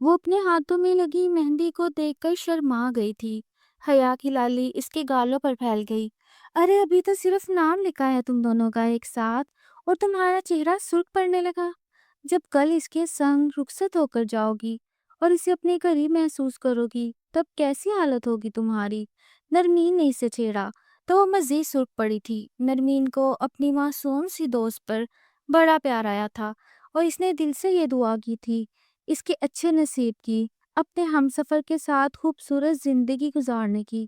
وہ اپنے ہاتھوں میں لگی مہندی کو دیکھ کر شرما گئی تھی۔ حیا کی لالی اس کے گالوں پر پھیل گئی۔ ارے ابھی تو صرف نام لکھا ہے تم دونوں کا ایک ساتھ، اور تمہارا چہرہ سرخ پڑنے لگا۔ جب کل اس کے سنگ رخصت ہو کر جاؤ گی اور اسے اپنے قریب محسوس کرو گی، تب کیسی حالت ہوگی تمہاری؟ نرمین نے اسے چھیڑا تو وہ مزید سرخ پڑی تھی۔ نرمین کو اپنی معصوم سی دوست پر بڑا پیار آیا تھا، اور اس نے دل سے یہ دعا کی تھی اس کے اچھے نصیب کی، اپنے ہمسفر کے ساتھ خوبصورت زندگی گزارنے کی،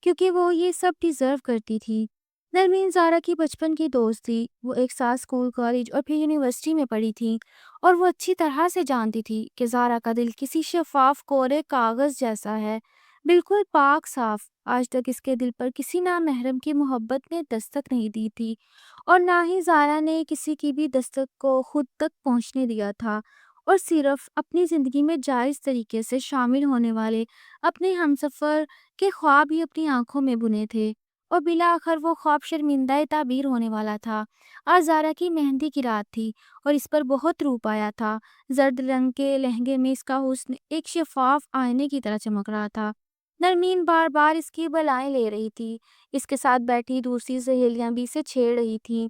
کیونکہ وہ یہ سب ڈیزرو کرتی تھی۔ نرمین زارا کی بچپن کی دوست تھی۔ وہ ایک ساتھ اسکول، کالج اور پھر یونیورسٹی میں پڑھی تھی، اور وہ اچھی طرح سے جانتی تھی کہ زارا کا دل کسی شفاف کورے کاغذ جیسا ہے، بالکل پاک صاف۔ آج تک اس کے دل پر کسی نامحرم کی محبت نے دستک نہیں دی تھی، اور نہ ہی زارا نے کسی کی بھی دستک کو خود تک پہنچنے دیا تھا، اور صرف اپنی زندگی میں جائز طریقے سے شامل ہونے والے اپنے ہمسفر کے خواب ہی اپنی آنکھوں میں بنے تھے، اور بالآخر وہ خواب شرمندہ تعبیر ہونے والا تھا۔ آج زارا کی مہندی کی رات تھی، اور اس پر بہت روپ آیا تھا۔ زرد رنگ کے لہنگے میں اس کا حسن ایک شفاف آئینے کی طرح چمک رہا تھا۔ نرمین بار بار اس کی بلائیں لے رہی تھی، اس کے ساتھ بیٹھی دوسری سہیلیاں بھی اسے چھیڑ رہی تھیں۔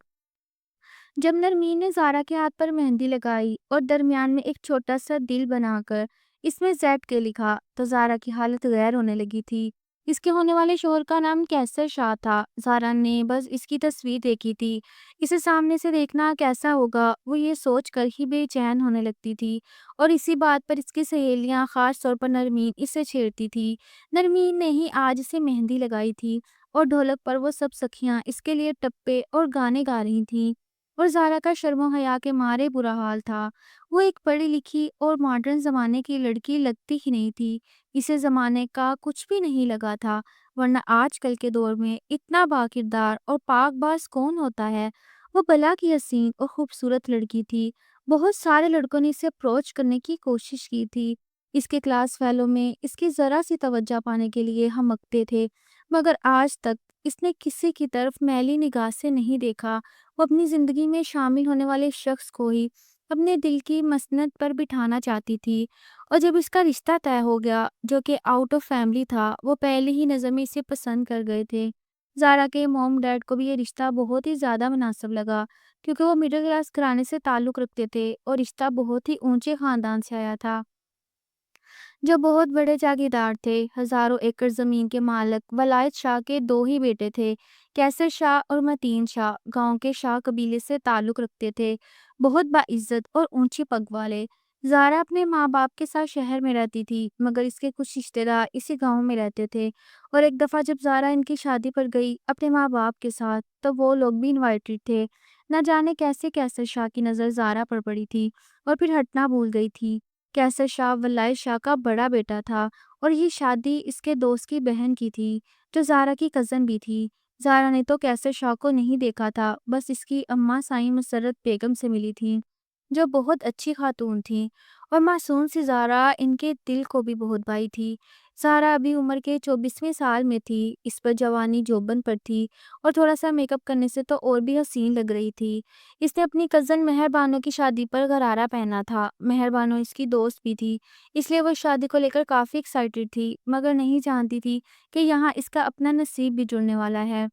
جب نرمین نے زارا کے ہاتھ پر مہندی لگائی اور درمیان میں ایک چھوٹا سا دل بنا کر اس میں زیڈ کے لکھا، تو زارا کی حالت غیر ہونے لگی تھی۔ اس کے ہونے والے شوہر کا نام کیسر شاہ تھا۔ زارا نے بس اس کی تصویر دیکھی تھی، اسے سامنے سے دیکھنا کیسا ہوگا وہ یہ سوچ کر ہی بے چین ہونے لگتی تھی، اور اسی بات پر اس کی سہیلیاں، خاص طور پر نرمین، اسے چھیڑتی تھی۔ نرمین نے ہی آج اسے مہندی لگائی تھی، اور ڈھولک پر وہ سب سکھیاں اس کے لیے ٹپے اور گانے گا رہی تھیں، اور زارا کا شرم و حیا کے مارے برا حال تھا۔ وہ ایک پڑھی لکھی اور ماڈرن زمانے کی لڑکی لگتی ہی نہیں تھی، اسے زمانے کا کچھ بھی نہیں لگا تھا، ورنہ آج کل کے دور میں اتنا باکردار اور پاک باز کون ہوتا ہے؟ وہ بلا کی حسین اور خوبصورت لڑکی تھی۔ بہت سارے لڑکوں نے اسے اپروچ کرنے کی کوشش کی تھی، اس کے کلاس فیلو میں اس کی ذرا سی توجہ پانے کے لیے ہمکتے تھے، مگر آج تک اس نے کسی کی طرف میلی نگاہ سے نہیں دیکھا۔ وہ اپنی زندگی میں شامل ہونے والے شخص کو ہی اپنے دل کی مسند پر بٹھانا چاہتی تھی، اور جب اس کا رشتہ طے ہو گیا جو کہ آؤٹ آف فیملی تھا، وہ پہلے ہی نظر میں اسے پسند کر گئے تھے۔ زارا کے موم ڈیڈ کو بھی یہ رشتہ بہت ہی زیادہ مناسب لگا، کیونکہ وہ مڈل کلاس گھرانے سے تعلق رکھتے تھے، اور رشتہ بہت ہی اونچے خاندان سے آیا تھا جو بہت بڑے جاگیردار تھے۔ ہزاروں ایکڑ زمین کے مالک ولایت شاہ کے دو ہی بیٹے تھے، کیسر شاہ اور متین شاہ۔ گاؤں کے شاہ قبیلے سے تعلق رکھتے تھے، بہت باعزت اور اونچی پگ والے۔ زارا اپنے ماں باپ کے ساتھ شہر میں رہتی تھی، مگر اس کے کچھ رشتہ دار اسی گاؤں میں رہتے تھے، اور ایک دفعہ جب زارا ان کی شادی پر گئی اپنے ماں باپ کے ساتھ، تو وہ لوگ بھی انوائٹڈ تھے۔ نہ جانے کیسے کیسر شاہ کی نظر زارا پر پڑی تھی، اور پھر ہٹنا بھول گئی تھی۔ کیسر شاہ ولایت شاہ کا بڑا بیٹا تھا، اور یہ شادی اس کے دوست کی بہن کی تھی جو زارا کی کزن بھی تھی۔ زارا نے تو کیسر شاہ کو نہیں دیکھا تھا، بس اس کی اماں سائیں مسرت بیگم سے ملی تھی جو بہت اچھی خاتون تھی، اور معصوم سی زارا ان کے دل کو بھی بہت بھائی تھی۔ زارا ابھی عمر کے 24ویں سال میں تھی، اس پر جوانی جوبن پر تھی، اور تھوڑا سا میک اپ کرنے سے تو اور بھی حسین لگ رہی تھی۔ اس نے اپنی کزن مہر بانو کی شادی پر غرارہ پہنا تھا۔ مہر بانو اس کی دوست بھی تھی، اس لیے وہ شادی کو لے کر کافی ایکسائٹڈ تھی، مگر نہیں جانتی تھی کہ یہاں اس کا اپنا نصیب بھی جڑنے والا ہے،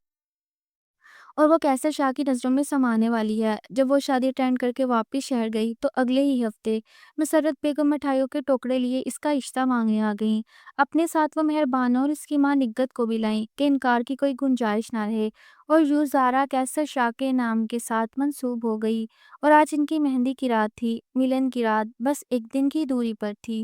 اور وہ کیسر شاہ کی نظروں میں سمانے والی ہے۔ جب وہ شادی اٹینڈ کر کے واپس شہر گئی تو اگلے ہی ہفتے مسرت بیگم مٹھائیوں کے ٹوکرے لیے اس کا رشتہ مانگنے آ گئیں۔ اپنے ساتھ وہ مہر بانو اور اس کی ماں نگت کو بھی لائیں کہ انکار کی کوئی گنجائش نہ رہے، اور یوں زارا کیسر شاہ کے نام کے ساتھ منسوب ہو گئی، اور آج ان کی مہندی کی رات تھی، ملن کی رات بس ایک دن کی دوری پر تھی۔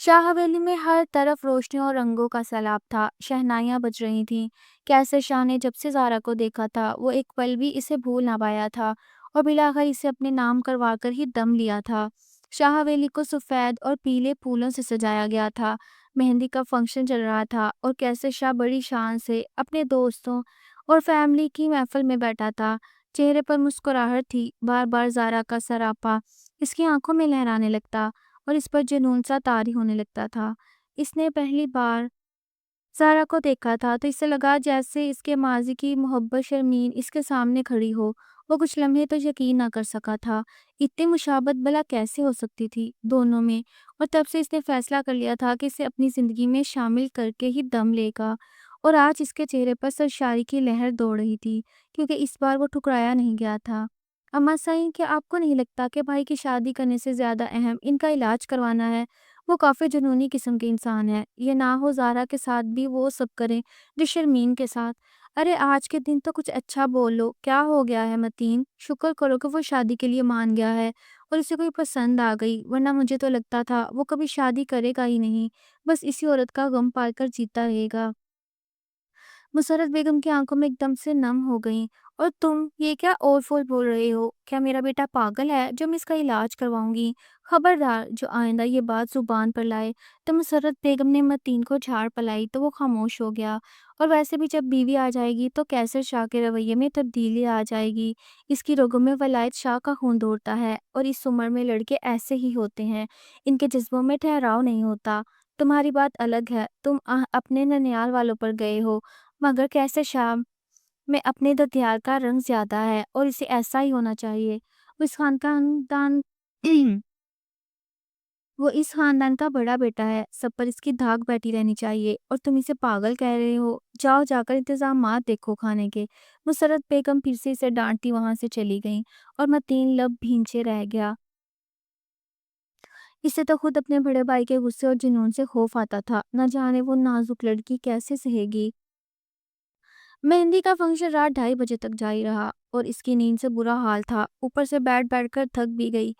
شاہ حویلی میں ہر طرف روشنیوں اور رنگوں کا سیلاب تھا، شہنائیاں بج رہی تھیں۔ کیسر شاہ نے جب سے زارا کو دیکھا تھا وہ ایک پل بھی اسے بھول نہ پایا تھا، اور بالآخر اسے اپنے نام کروا کر ہی دم لیا تھا۔ شاہ حویلی کو سفید اور پیلے پھولوں سے سجایا گیا تھا، مہندی کا فنکشن چل رہا تھا، اور کیسر شاہ بڑی شان سے اپنے دوستوں اور فیملی کی محفل میں بیٹھا تھا۔ چہرے پر مسکراہٹ تھی، بار بار زارا کا سراپا اس کی آنکھوں میں لہرانے لگتا، اور اس پر جنون سا طاری ہونے لگتا تھا۔ اس نے پہلی بار زارا کو دیکھا تھا تو اسے لگا جیسے اس کے ماضی کی محبت شرمین اس کے سامنے کھڑی ہو۔ وہ کچھ لمحے تو یقین نہ کر سکا تھا، اتنی مشابہت بھلا کیسے ہو سکتی تھی دونوں میں۔ اور تب سے اس نے فیصلہ کر لیا تھا کہ اسے اپنی زندگی میں شامل کر کے ہی دم لے گا۔ اور آج اس کے چہرے پر سرشاری کی لہر دوڑ رہی تھی، کیونکہ اس بار وہ ٹھکرایا نہیں گیا تھا۔ اما سائیں، کیا آپ کو نہیں لگتا کہ بھائی کی شادی کرنے سے زیادہ اہم ان کا علاج کروانا ہے؟ وہ کافی جنونی قسم کے انسان ہے، یہ نہ ہو زارا کے ساتھ بھی وہ سب کریں جو شرمین کے ساتھ۔ ارے آج کے دن تو کچھ اچھا بول لو، کیا ہو گیا ہے متین؟ شکر کرو کہ وہ شادی کے لیے مان گیا ہے اور اسے کوئی پسند آ گئی، ورنہ مجھے تو لگتا تھا وہ کبھی شادی کرے گا ہی نہیں، بس اسی عورت کا غم پال کر جیتا رہے گا۔ مسرت بیگم کی آنکھوں میں ایک دم سے نم ہو گئیں۔ اور تم یہ کیا اور فول بول رہے ہو؟ کیا میرا بیٹا پاگل ہے جو میں اس کا علاج کرواؤں گی؟ خبردار، جو آئندہ یہ بات زبان پر لائے۔ تو مسرت بیگم نے متین کو جھاڑ پلائی تو وہ خاموش ہو گیا۔ اور ویسے بھی جب بیوی آ جائے گی تو کیسر شاہ کے رویے میں تبدیلی آ جائے گی۔ اس کی رگوں میں ولایت شاہ کا خون دوڑتا ہے، اور اس عمر میں لڑکے ایسے ہی ہوتے ہیں، ان کے جذبوں میں ٹھہراؤ نہیں ہوتا۔ تمہاری بات الگ ہے، تم اپنے ننیال والوں پر گئے ہو، مگر کیسر شاہ میں اپنے ددیال کا رنگ زیادہ ہے، اور اسے ایسا ہی ہونا چاہیے۔ وہ اس خاندان وہ اس خاندان کا بڑا بیٹا ہے، سب پر اس کی دھاک بیٹھی رہنی چاہیے، اور تم اسے پاگل کہہ رہے ہو؟ جاؤ جا کر انتظامات دیکھو کھانے کے۔ مسرت بیگم پھر سے اسے ڈانٹتی وہاں سے چلی گئیں، اور متین لب بھینچے رہ گیا۔ اسے تو خود اپنے بڑے بھائی کے غصے اور جنون سے خوف آتا تھا، نہ جانے وہ نازک لڑکی کیسے سہے گی۔ مہندی کا فنکشن رات 2:30 بجے تک جاری رہا، اور اس کی نیند سے برا حال تھا، اوپر سے بیٹھ بیٹھ کر تھک بھی گئی۔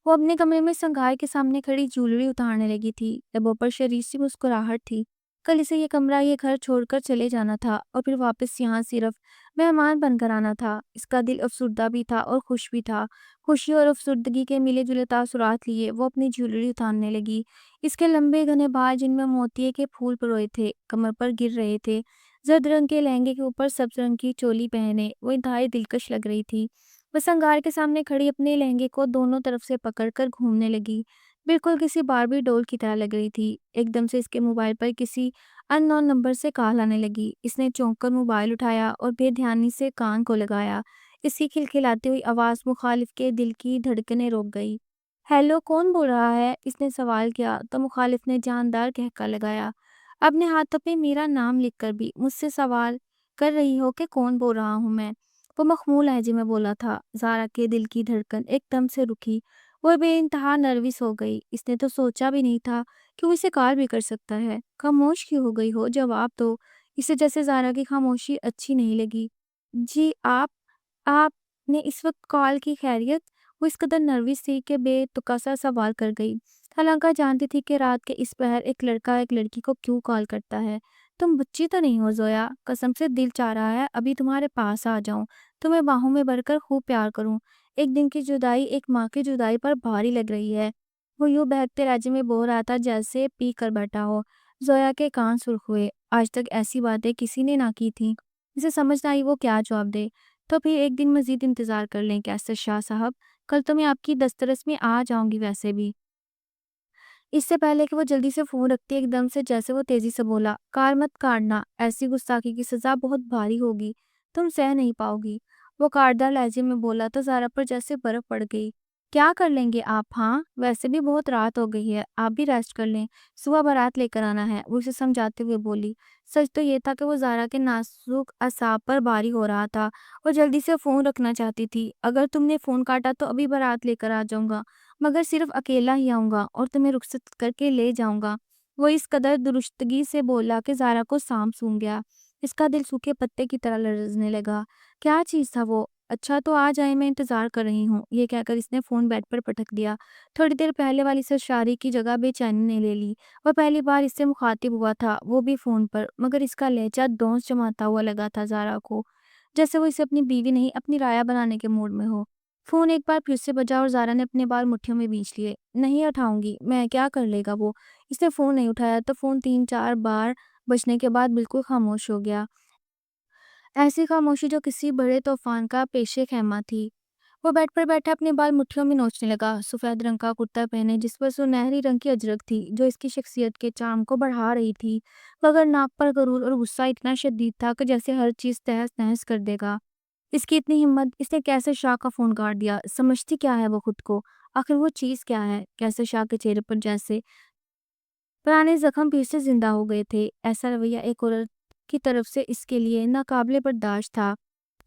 وہ اپنے کمرے میں سنگھائی کے سامنے کھڑی جولری اتارنے لگی تھی، لبوں پر شریف سی مسکراہٹ تھی۔ کل اسے یہ کمرہ، یہ گھر چھوڑ کر چلے جانا تھا، اور پھر واپس یہاں صرف مہمان بن کر آنا تھا۔ اس کا دل افسردہ بھی تھا اور خوش بھی تھا۔ خوشی اور افسردگی کے ملے جلے تاثرات لیے وہ اپنی جولری اتارنے لگی۔ اس کے لمبے گھنے بال جن میں موتیے کے پھول پروئے تھے کمر پر گر رہے تھے۔ زرد رنگ کے لہنگے کے اوپر سبز رنگ کی چولی پہنے وہ انتہائی دلکش لگ رہی تھی۔ وہ سنگار کے سامنے کھڑی اپنے لہنگے کو دونوں طرف سے پکڑ کر گھومنے لگی، بالکل کسی باربی ڈول کی طرح لگ رہی تھی۔ ایک دم سے اس کے موبائل پر کسی ان نون نمبر سے کال آنے لگی۔ اس نے چونک کر موبائل اٹھایا اور بے دھیانی سے کان کو لگایا۔ اس کی کھلکھلاتی ہوئی آواز مخالف کے دل کی دھڑکنیں روک گئی۔ ہیلو، کون بول رہا ہے؟ اس نے سوال کیا تو مخالف نے جاندار کہکا لگایا۔ اپنے ہاتھوں پہ میرا نام لکھ کر بھی مجھ سے سوال کر رہی ہو کہ کون بول رہا ہوں میں؟ وہ مخمول لہجے میں بولا تھا۔ زارا کے دل کی دھڑکن ایک دم سے رکی، وہ بے انتہا نروس ہو گئی۔ اس نے تو سوچا بھی نہیں تھا کہ وہ اسے کال بھی کر سکتا ہے۔ خاموش کیوں ہو گئی ہو؟ جواب دو۔ اسے جیسے زارا کی خاموشی اچھی نہیں لگی۔ جی آپ نے اس وقت کال کی؟ خیریت؟ وہ اس قدر نروس تھی کہ بے تکا سا سوال کر گئی، حالانکہ جانتی تھی کہ رات کے اس پہر ایک لڑکا ایک لڑکی کو کیوں کال کرتا ہے۔ تم بچی تو نہیں ہو زویا؟ قسم سے دل چاہ رہا ہے ابھی تمہارے پاس آ جاؤں، تمہیں باہوں میں بھر کر خوب پیار کروں۔ ایک دن کی جدائی ایک ماں کی جدائی پر بھاری لگ رہی ہے۔ وہ یوں بہکتے لہجے میں بول رہا تھا جیسے پی کر بیٹھا ہو۔ زویا کے کان سرخ ہوئے، آج تک ایسی باتیں کسی نے نہ کی تھیں۔ اسے سمجھ نہ آئی وہ کیا جواب دے۔ تو پھر ایک دن مزید انتظار کر لیں کیسر شاہ صاحب، کل تو میں آپ کی دسترس میں آ جاؤں گی ویسے بھی۔ اس سے پہلے کہ وہ جلدی سے فون رکھتی ایک دم سے جیسے وہ تیزی سے بولا، کار مت کاٹنا، ایسی گستاخی کی سزا بہت بھاری ہوگی، تم سہ نہیں پاؤ گی۔ وہ کاردار لہجے میں بولا تو زارا پر جیسے برف پڑ گئی۔ کیا کر لیں گے آپ؟ ہاں ویسے بھی بہت رات ہو گئی ہے، آپ بھی ریسٹ کر لیں، صبح بارات لے کر آنا ہے، وہ اسے سمجھاتے ہوئے بولی۔ سچ تو یہ تھا کہ وہ زارا کے نازک اعصاب پر باری ہو رہا تھا، وہ جلدی سے فون رکھنا چاہتی تھی۔ اگر تم نے فون کاٹا تو ابھی بارات لے کر آ جاؤں گا، مگر صرف اکیلا ہی آؤں گا اور تمہیں رخصت کر کے لے جاؤں گا۔ وہ اس قدر درستگی سے بولا کہ زارا کو سانپ سونگ گیا، اس کا دل سوکھے پتے کی طرح لرزنے لگا۔ کیا چیز تھا وہ؟ اچھا تو آ جائیں، میں انتظار کر رہی ہوں، یہ کہہ کر اس نے فون بیڈ پر پٹک دیا۔ تھوڑی دیر پہلے والی سرشاری کی جگہ بے چینی نے لے لی۔ وہ پہلی بار اس سے مخاطب ہوا تھا، وہ بھی فون پر، مگر اس کا لہجہ دونس جماتا ہوا لگا تھا زارا کو، جیسے وہ اسے اپنی بیوی نہیں اپنی رایا بنانے کے موڈ میں ہو۔ فون ایک بار پھر سے بجا اور زارا نے اپنے بال مٹھیوں میں بیچ لیے۔ نہیں اٹھاؤں گی میں، کیا کر لے گا وہ؟ اس نے فون نہیں اٹھایا تو فون 3-4 بار بجنے کے بعد بالکل خاموش ہو گیا، ایسی خاموشی جو کسی بڑے طوفان کا پیش خیمہ تھی۔ وہ بیڈ پر بیٹھا اپنے بال مٹھیوں میں نوچنے لگا، سفید رنگ کا کرتا پہنے جس پر سنہری رنگ کی اجرک تھی جو اس کی شخصیت کے چارم کو بڑھا رہی تھی، مگر ناک پر غرور اور غصہ اتنا شدید تھا کہ جیسے ہر چیز تہس نہس کر دے گا۔ اس کی اتنی ہمت، اس نے کیسے شاہ کا فون کاٹ دیا؟ سمجھتی کیا ہے وہ خود کو؟ آخر وہ چیز کیا ہے؟ کیسے شاہ کے چہرے پر جیسے پرانے زخم پھر سے زندہ ہو گئے تھے۔ ایسا رویہ ایک عورت کی طرف سے اس کے لیے ناقابل برداشت تھا۔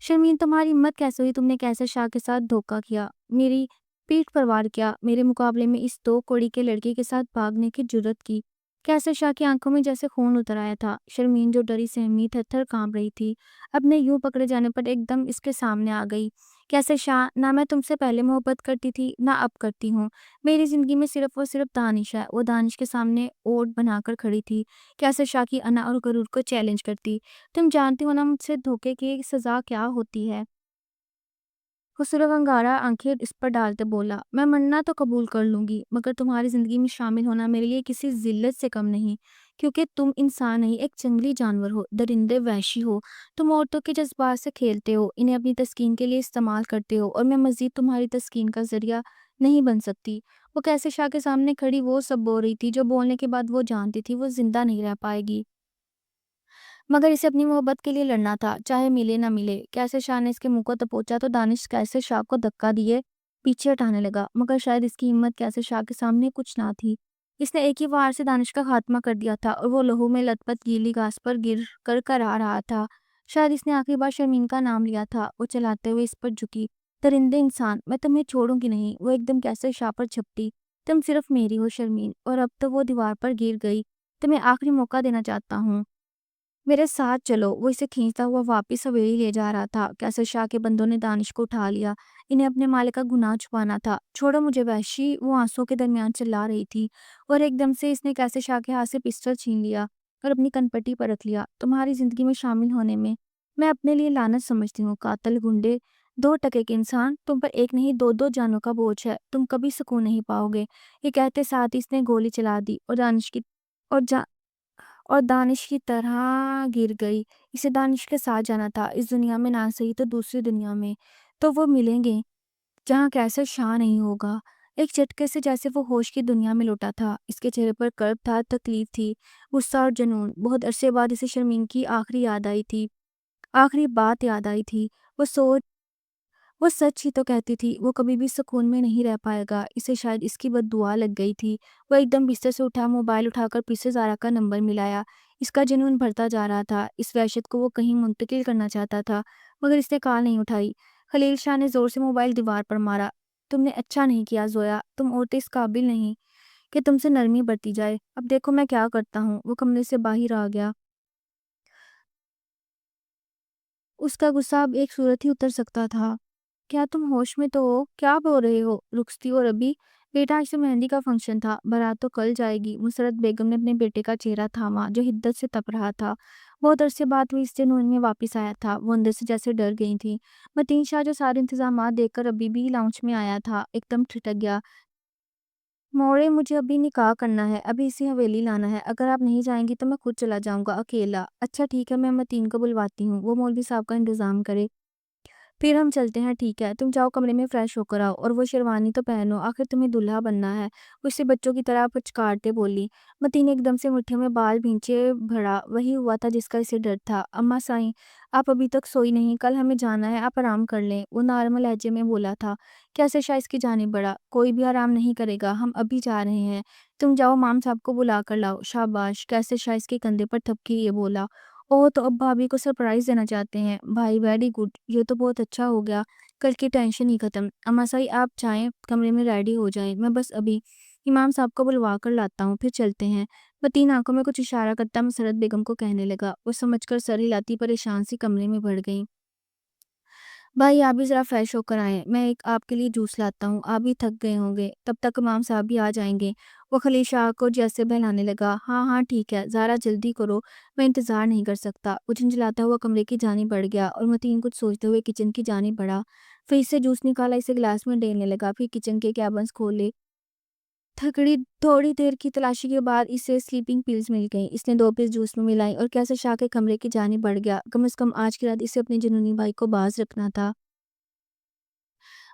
شرمین، تمہاری ہمت کیسے ہوئی؟ تم نے کیسے شاہ کے ساتھ دھوکا کیا، میری پیٹھ پر وار کیا، میرے مقابلے میں اس 2 کوڑی کے لڑکے کے ساتھ بھاگنے کی جرت کی؟ کیسے شاہ کی آنکھوں میں جیسے خون اتر آیا تھا۔ شرمین جو ڈری سہمی تھر تھر کانپ رہی تھی، اپنے یوں پکڑے جانے پر ایک دم اس کے سامنے آ گئی۔ کیسے شاہ، نہ میں تم سے پہلے محبت کرتی تھی نہ اب کرتی ہوں، میری زندگی میں صرف اور صرف دانش ہے۔ وہ دانش کے سامنے اوٹ بنا کر کھڑی تھی، کیسے شاہ کی انا اور غرور کو چیلنج کرتی۔ تم جانتی ہو نا مجھ سے دھوکے کی سزا کیا ہوتی ہے؟ خسرو انگارہ آنکھیں اس پر ڈالتے بولا، میں مرنا تو قبول کر لوں گی، مگر تمہاری زندگی میں شامل ہونا میرے لیے کسی ذلت سے کم نہیں، کیونکہ تم انسان نہیں، ایک جنگلی جانور ہو، درندے وحشی ہو۔ تم عورتوں کے جذبات سے کھیلتے ہو، انہیں اپنی تسکین کے لیے استعمال کرتے ہو، اور میں مزید تمہاری تسکین کا ذریعہ نہیں بن سکتی۔ وہ کیسے شاہ کے سامنے کھڑی وہ سب بول رہی تھی جو بولنے کے بعد وہ جانتی تھی وہ زندہ نہیں رہ پائے گی، مگر اسے اپنی محبت کے لیے لڑنا تھا، چاہے ملے نہ ملے۔ کیسے شاہ نے اس کے منہ کو دبوچا تو دانش کیسے شاہ کو دھکا دیے پیچھے ہٹانے لگا، مگر شاید اس کی ہمت کیسے شاہ کے سامنے کچھ نہ تھی۔ اس نے ایک ہی وار سے دانش کا خاتمہ کر دیا تھا اور وہ لہو میں لت پت گیلی گھاس پر گر کر کرا رہا تھا۔ شاید اس نے آخری بار شرمین کا نام لیا تھا۔ وہ چلاتے ہوئے اس پر جھکی، درندے انسان، میں تمہیں چھوڑوں گی نہیں۔ وہ ایک دم کیسے شاہ پر جھپٹی، تم صرف میری ہو شرمین، اور اب تو وہ دیوار پر گر گئی۔ تمہیں آخری موقع دینا چاہتا ہوں، میرے ساتھ چلو۔ وہ اسے کھینچتا ہوا واپس حویلی لے جا رہا تھا۔ کیسر شاہ کے بندوں نے دانش کو اٹھا لیا، انہیں اپنے مالک کا گناہ چھپانا تھا۔ چھوڑو مجھے وحشی، وہ آنسوں کے درمیان چلا رہی تھی، اور ایک دم سے اس نے کیسر شاہ کے ہاتھ سے پسٹل چھین لیا اور اپنی کنپٹی پر رکھ لیا۔ تمہاری زندگی میں شامل ہونے میں اپنے لیے لعنت سمجھتی ہوں، قاتل، گنڈے، 2 ٹکے کے انسان، تم پر ایک نہیں دو دو جانوں کا بوجھ ہے، تم کبھی سکون نہیں پاؤ گے۔ یہ کہتے ساتھ ہی اس نے گولی چلا دی اور اور جا اور دانش کی طرح گر گئی۔ اسے دانش کے ساتھ جانا تھا، اس دنیا میں نہ صحیح تو دوسری دنیا میں تو وہ ملیں گے جہاں کیسر شاہ نہیں ہوگا۔ ایک جھٹکے سے جیسے وہ ہوش کی دنیا میں لوٹا تھا۔ اس کے چہرے پر کرب تھا، تکلیف تھی، غصہ اور جنون۔ بہت عرصے بعد اسے شرمین کی آخری یاد آئی تھی، آخری بات یاد آئی تھی۔ وہ سچ ہی تو کہتی تھی، وہ کبھی بھی سکون میں نہیں رہ پائے گا۔ اسے شاید اس کی بد دعا لگ گئی تھی۔ وہ ایک دم بستر سے اٹھا، موبائل اٹھا کر پھر سے زارا کا نمبر ملایا۔ اس کا جنون بڑھتا جا رہا تھا، اس وحشت کو وہ کہیں منتقل کرنا چاہتا تھا، مگر اس نے کال نہیں اٹھائی۔ خلیل شاہ نے زور سے موبائل دیوار پر مارا۔ تم نے اچھا نہیں کیا زویا، تم عورتیں اس قابل نہیں کہ تم سے نرمی برتی جائے۔ اب دیکھو میں کیا کرتا ہوں۔ وہ کمرے سے باہر آ گیا، اس کا غصہ اب ایک صورت ہی اتر سکتا تھا۔ کیا تم ہوش میں تو ہو؟ کیا بول رہے ہو؟ رخصتی اور ابھی؟ بیٹا آج سے مہندی کا فنکشن تھا، بارات تو کل جائے گی۔ مسرت بیگم نے اپنے بیٹے کا چہرہ تھاما جو حدت سے تپ رہا تھا۔ بہت عرصے بعد وہ اس جنون میں واپس آیا تھا۔ وہ اندر سے جیسے ڈر گئی تھی۔ متین شاہ جو سارے انتظامات دیکھ کر ابھی بھی لاؤنج میں آیا تھا، ایک دم ٹھٹک گیا۔ موڑے، مجھے ابھی نکاح کرنا ہے، ابھی اسے حویلی لانا ہے، اگر آپ نہیں جائیں گی تو میں خود چلا جاؤں گا اکیلا۔ اچھا ٹھیک ہے، میں متین کو بلواتی ہوں، وہ مولوی صاحب کا انتظام کرے، پھر ہم چلتے ہیں۔ ٹھیک ہے، تم جاؤ کمرے میں فریش ہو کر آؤ، اور وہ شیروانی تو پہنو، آخر تمہیں دلہا بننا ہے۔ اسے بچوں کی طرح پچکارتے بولی۔ متین ایک دم سے مٹھیوں میں بال بھینچے بھرا، وہی ہوا تھا جس کا اسے ڈر تھا۔ اماں سائیں، آپ ابھی تک سوئی نہیں؟ کل ہمیں جانا ہے، آپ آرام کر لیں، وہ نارمل لہجے میں بولا تھا۔ کیسے شاہ اس کی جانب بڑھا، کوئی بھی آرام نہیں کرے گا، ہم ابھی جا رہے ہیں، تم جاؤ مام صاحب کو بلا کر لاؤ۔ شاباش، کیسے شاہ اس کے کندھے پر تھپکی یہ بولا۔ اوہ، تو اب بھابھی کو سرپرائز دینا چاہتے ہیں؟ بھائی ویری گڈ، یہ تو بہت اچھا ہو گیا، کل کی ٹینشن ہی ختم۔ اماں سائی آپ جائیں کمرے میں ریڈی ہو جائیں، میں بس ابھی امام صاحب کو بلوا کر لاتا ہوں، پھر چلتے ہیں۔ متین آنکھوں میں کچھ اشارہ کرتا مسرت بیگم کو کہنے لگا۔ وہ سمجھ کر سر ہلاتی پریشان سی کمرے میں بڑھ گئی۔ بھائی آپ بھی ذرا فریش ہو کر آئیں، میں ایک آپ کے لیے جوس لاتا ہوں، آپ بھی تھک گئے ہوں گے، تب تک امام صاحب بھی آ جائیں گے۔ وہ خلیل شاہ کو جیسے بہلانے لگا۔ ہاں ہاں ٹھیک ہے، ذرا جلدی کرو، میں انتظار نہیں کر سکتا۔ وہ جھنجھلاتا ہوا کمرے کی جانب بڑھ گیا، اور متین کچھ سوچتے ہوئے کچن کی جانب بڑھا، فریج سے جوس نکالا، اسے گلاس میں ڈالنے لگا، پھر کچن کے کیبنز کھولے۔ تھوڑی دیر کی تلاشی کے بعد اسے سلیپنگ پلز مل گئیں۔ اس نے 2 پیس جوس میں ملائی اور کیسے شاہ کے کمرے کی جانب بڑھ گیا۔ کم از کم آج کی رات اسے اپنے جنونی بھائی کو باز رکھنا تھا۔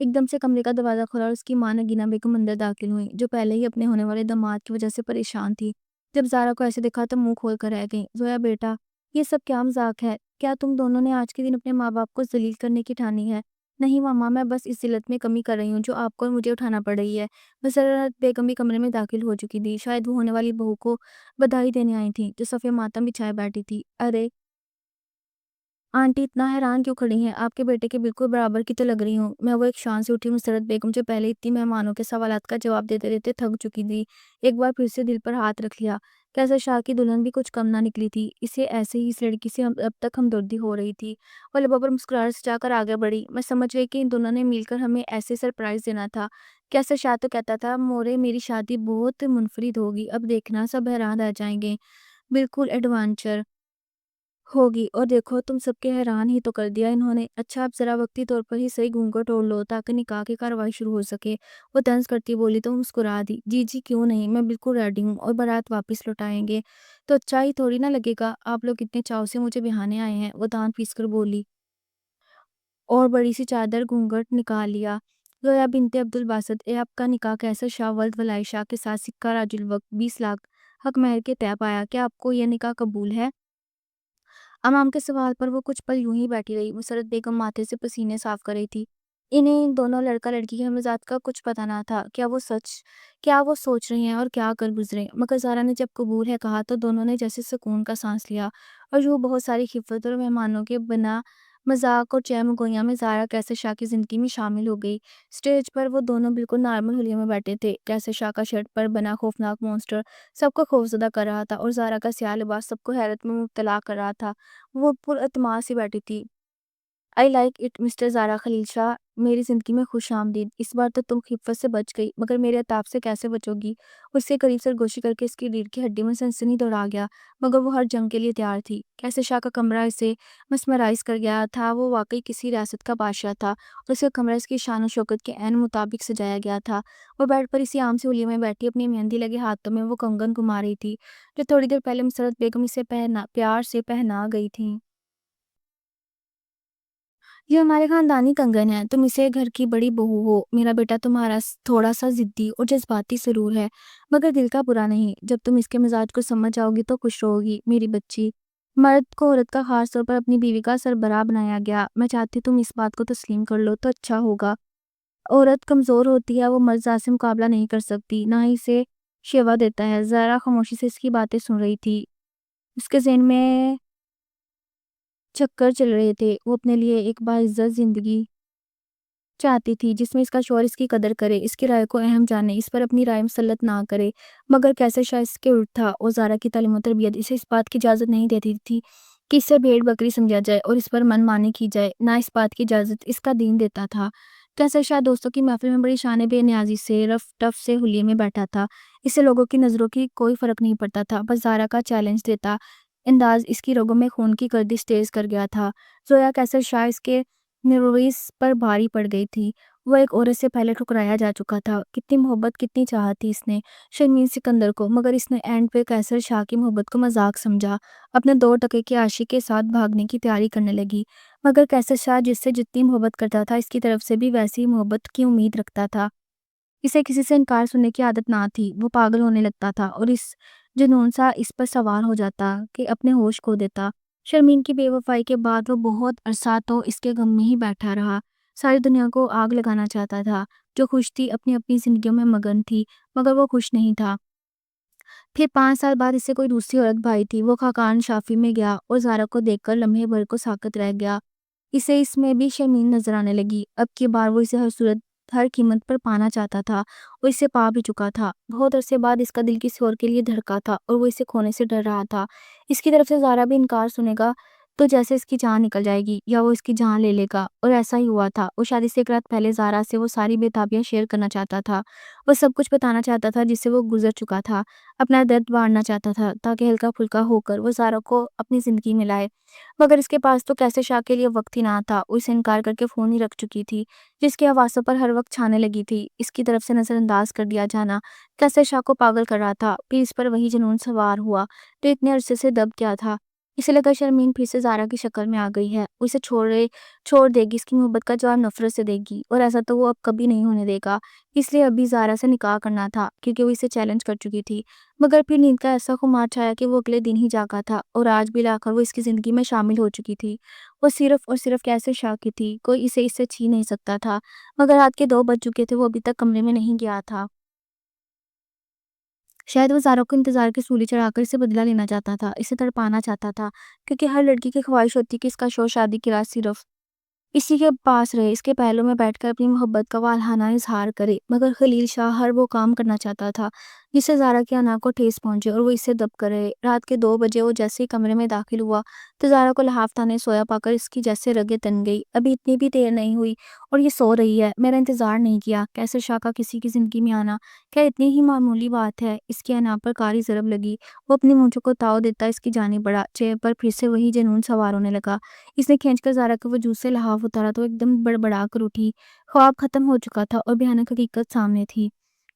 ایک دم سے کمرے کا دروازہ کھلا اور اس کی ماں نگینہ بیگم اندر داخل ہوئی، جو پہلے ہی اپنے ہونے والے داماد کی وجہ سے پریشان تھی۔ جب زارا کو ایسے دیکھا تو منہ کھول کر رہ گئی۔ زویا بیٹا، یہ سب کیا مذاق ہے؟ کیا تم دونوں نے آج کے دن اپنے ماں باپ کو ذلیل کرنے کی ٹھانی ہے؟ نہیں ماما، میں بس اس ذلت میں کمی کر رہی ہوں جو آپ کو اور مجھے اٹھانا پڑ رہی ہے۔ مسرت بیگم بھی کمرے میں داخل ہو چکی تھی، شاید وہ ہونے والی بہو کو بدائی دینے آئی تھی جو صفے ماتم بچھائے بیٹھی تھی۔ ارے آنٹی اتنا حیران کیوں کھڑی ہیں؟ آپ کے بیٹے کے بالکل برابر کی تو لگ رہی ہوں۔ میں وہ ایک شان سے اٹھی مسرت بیگم جو پہلے اتنی مہمانوں کے سوالات کا جواب دیتے دیتے تھک چکی تھی، ایک بار پھر سے دل پر ہاتھ رکھ لیا۔ کیسر شاہ کی دلہن بھی کچھ کم نہ نکلی تھی، اسے ایسے ہی اس لڑکی سے اب تک ہمدردی ہو رہی تھی۔ وہ لبوں پر مسکراہٹ سجا کر آگے بڑھی۔ میں سمجھ گئی کہ ان دونوں نے مل کر ہمیں ایسے سرپرائز دینا تھا۔ کیسر شاہ تو کہتا تھا مورے میری شادی بہت منفرد ہوگی، اب دیکھنا سب حیران رہ جائیں گے، بالکل ایڈوانچر ہوگی۔ اور دیکھو تم سب کے حیران ہی تو کر دیا انہوں نے۔ اچھا اب ذرا وقتی طور پر ہی صحیح گھونگھٹ اوڑھ لو تاکہ نکاح کی کارروائی شروع ہو سکے، وہ طنز کرتی بولی تو مسکرا دی۔ جی جی کیوں نہیں، میں بالکل ریڈی ہوں، اور بارات واپس لوٹائیں گے تو اچھا ہی تھوڑی نہ لگے گا، آپ لوگ اتنے چاؤ سے مجھے بہانے آئے ہیں، وہ دان پیس کر بولی اور بڑی سی چادر گھونگھٹ نکال لیا۔ زویا بنت عبد الباسط، اے آپ کا نکاح کیسر شاہ ولد ولائی شاہ کے ساتھ سکہ راج الوقت 20 لاکھ حق مہر کے طے پایا، کیا آپ کو یہ نکاح قبول ہے؟ امام کے سوال پر وہ کچھ پل یوں ہی بیٹھی رہی۔ مسرت بیگم ماتھے سے پسینے صاف کر رہی تھی۔ انہیں ان دونوں لڑکا لڑکی کے مزاج کا کچھ پتہ نہ تھا، کیا وہ سوچ رہے ہیں اور کیا کر گزرے، مگر زارا نے جب قبول ہے کہا تو دونوں نے جیسے سکون کا سانس لیا، اور یوں بہت ساری خفت اور مہمانوں کے بنا مذاق اور چہم گوئیاں میں زارا کیسر شاہ کی زندگی میں شامل ہو گئی۔ سٹیج پر وہ دونوں بالکل نارمل حلیے میں بیٹھے تھے۔ کیسر شاہ کا شرٹ پر بنا خوفناک مونسٹر سب کو خوفزدہ کر رہا تھا، اور زارا کا سیاہ لباس سب کو حیرت میں مبتلا کر رہا تھا۔ وہ پر اعتماد سی بیٹھی تھی۔ I like it مسٹر زارا خلیل شاہ، میری زندگی میں خوش آمدید۔ اس بار تو تم خفت سے بچ گئی، مگر میرے عتاب سے کیسے بچو گی؟ اس سے قریب سرگوشی کر کے اس کی ریڑھ کی ہڈی میں سنسنی دوڑا گیا، مگر وہ ہر جنگ کے لیے تیار تھی۔ کیسر شاہ کا کمرہ اسے مسمرائز کر گیا تھا، وہ واقعی کسی ریاست کا بادشاہ تھا، اور اس کا کمرہ اس کی شان و شوکت کے عین مطابق سجایا گیا تھا۔ وہ بیڈ پر اسی عام سی حلیے میں بیٹھی اپنی مہندی لگے ہاتھوں میں وہ کنگن گھما رہی تھی جو تھوڑی دیر پہلے مسرت بیگم اسے پیار سے پہنا گئی تھی۔ یہ ہمارے خاندانی کنگن ہے، تم اسے گھر کی بڑی بہو ہو، میرا بیٹا تمہارا تھوڑا سا ضدی اور جذباتی ضرور ہے، مگر دل کا برا نہیں۔ جب تم اس کے مزاج کو سمجھ جاؤ گی تو خوش رہو گی میری بچی۔ مرد کو عورت کا خاص طور پر اپنی بیوی کا سربراہ بنایا گیا، میں چاہتی تم اس بات کو تسلیم کر لو تو اچھا ہوگا۔ عورت کمزور ہوتی ہے، وہ مرد ذات سے مقابلہ نہیں کر سکتی، نہ ہی اسے شیوا دیتا ہے۔ ذرا خاموشی سے اس کی باتیں سن رہی تھی، اس کے ذہن میں چکر چل رہے تھے۔ وہ اپنے لیے ایک باعزت زندگی چاہتی تھی جس میں اس کا شوہر اس کی قدر کرے، اس کی رائے کو اہم جانے، اس پر اپنی رائے مسلط نہ کرے، مگر کیسر شاہ اس کے الٹ تھا۔ اور زارا کی تعلیم و تربیت اسے اس بات کی اجازت نہیں دیتی تھی کہ اسے بھیڑ بکری سمجھا جائے اور اس پر من مانی کی جائے، نہ اس بات کی اجازت اس کا دین دیتا تھا۔ کیسر شاہ دوستوں کی محفل میں بڑی شان بے نیازی سے رف ٹف سے حلیے میں بیٹھا تھا، اسے لوگوں کی نظروں کی کوئی فرق نہیں پڑتا تھا، بس زارا کا چیلنج دیتا انداز اس کی رگوں میں خون کی گردش تیز کر گیا تھا۔ زویا کیسر شاہ اس کے نیرویس پر بھاری پڑ گئی تھی، وہ ایک عورت سے پہلے ٹھکرایا جا چکا تھا، کتنی محبت کتنی چاہت تھی اس نے شرمین سکندر کو، مگر اس نے اینڈ پہ کیسر شاہ کی محبت کو مذاق سمجھا، اپنے 2 ٹکے کے عاشق کے ساتھ بھاگنے کی تیاری کرنے لگی، مگر کیسر شاہ جس سے جتنی محبت کرتا تھا اس کی طرف سے بھی ویسی ہی محبت کی امید رکھتا تھا۔ اسے کسی سے انکار سننے کی عادت نہ تھی، وہ پاگل ہونے لگتا تھا اور اس جنون سا اس پر سوار ہو جاتا کہ اپنے ہوش کھو دیتا۔ شرمین کی بے وفائی کے بعد وہ بہت عرصہ تو اس کے غم میں ہی بیٹھا رہا، ساری دنیا کو آگ لگانا چاہتا تھا، جو خوش تھی اپنی اپنی زندگیوں میں مگن تھی، مگر وہ خوش نہیں تھا۔ پھر 5 سال بعد اسے کوئی دوسری عورت بھائی تھی، وہ خاقان شافی میں گیا اور زارا کو دیکھ کر لمحے بھر کو ساکت رہ گیا، اسے اس میں بھی شرمین نظر آنے لگی۔ اب کی بار وہ اسے ہر صورت ہر قیمت پر پانا چاہتا تھا، وہ اسے پا بھی چکا تھا، بہت عرصے بعد اس کا دل کسی اور کے لیے دھڑکا تھا اور وہ اسے کھونے سے ڈر رہا تھا۔ اس کی طرف سے زارا بھی انکار سنے گا تو جیسے اس کی جان نکل جائے گی یا وہ اس کی جان لے لے گا، اور ایسا ہی ہوا تھا۔ وہ شادی سے ایک رات پہلے زارا سے وہ ساری بےتابیاں شیئر کرنا چاہتا تھا، وہ سب کچھ بتانا چاہتا تھا جس سے وہ گزر چکا تھا، اپنا درد بانٹنا چاہتا تھا تاکہ ہلکا پھلکا ہو کر وہ زارا کو اپنی زندگی میں لائے، مگر اس کے پاس تو کیسر شاہ کے لیے وقت ہی نہ تھا، وہ اسے انکار کر کے فون ہی رکھ چکی تھی، جس کی حواسوں پر ہر وقت چھانے لگی تھی۔ اس کی طرف سے نظر انداز کر دیا جانا کیسر شاہ کو پاگل کر رہا تھا، پھر اس پر وہی جنون سوار ہوا تو اتنے عرصے سے دب گیا تھا، اسے لگا شرمین پھر سے زارا کی شکل میں آ گئی ہے، وہ اسے چھوڑ دے گی، اس کی محبت کا جواب نفرت سے دے گی، اور ایسا تو وہ اب کبھی نہیں ہونے دے گا۔ اس لیے ابھی زارا سے نکاح کرنا تھا، کیونکہ وہ اسے چیلنج کر چکی تھی۔ مگر پھر نیند کا ایسا خمار چھایا کہ وہ اگلے دن ہی جاگا تھا، اور آج بھی لا کر وہ اس کی زندگی میں شامل ہو چکی تھی۔ وہ صرف اور صرف کیسر شاہ کی تھی، کوئی اسے اس سے چھین نہیں سکتا تھا۔ مگر رات کے 2 بج چکے تھے، وہ ابھی تک کمرے میں نہیں گیا تھا۔ شاید وہ زارا کو انتظار کی سولی چڑھا کر اسے بدلہ لینا چاہتا تھا، اسے تڑپانا چاہتا تھا، کیونکہ ہر لڑکی کی خواہش ہوتی کہ اس کا شوہر شادی کی رات صرف اسی کے پاس رہے، اس کے پہلو میں بیٹھ کر اپنی محبت کا والہانہ اظہار کرے۔ مگر خلیل شاہ ہر وہ کام کرنا چاہتا تھا جس سے زارا کی انا کو ٹھیس پہنچے، اور وہ اس سے دب کر رہے۔ رات کے 2 بجے وہ جیسے ہی کمرے میں داخل ہوا تو زارا کو لحاف تانے سویا پا کر اس کی جیسے رگیں تن گئی۔ ابھی اتنی بھی دیر نہیں ہوئی اور یہ سو رہی ہے، میرا انتظار نہیں کیا؟ کیسر شاہ کا کسی کی زندگی میں آنا کیا اتنی ہی معمولی بات ہے؟ اس کی انا پر کاری ضرب لگی، وہ اپنی مونچھوں کو تاؤ دیتا اس کی جانب بڑھا، چہرے پر پھر سے وہی جنون سوار ہونے لگا۔ اس نے کھینچ کر زارا کے وجود سے لحاف اتارا تو ایک دم بڑبڑا کر اٹھی۔ خواب ختم ہو چکا تھا اور بھیانک حقیقت سامنے تھی۔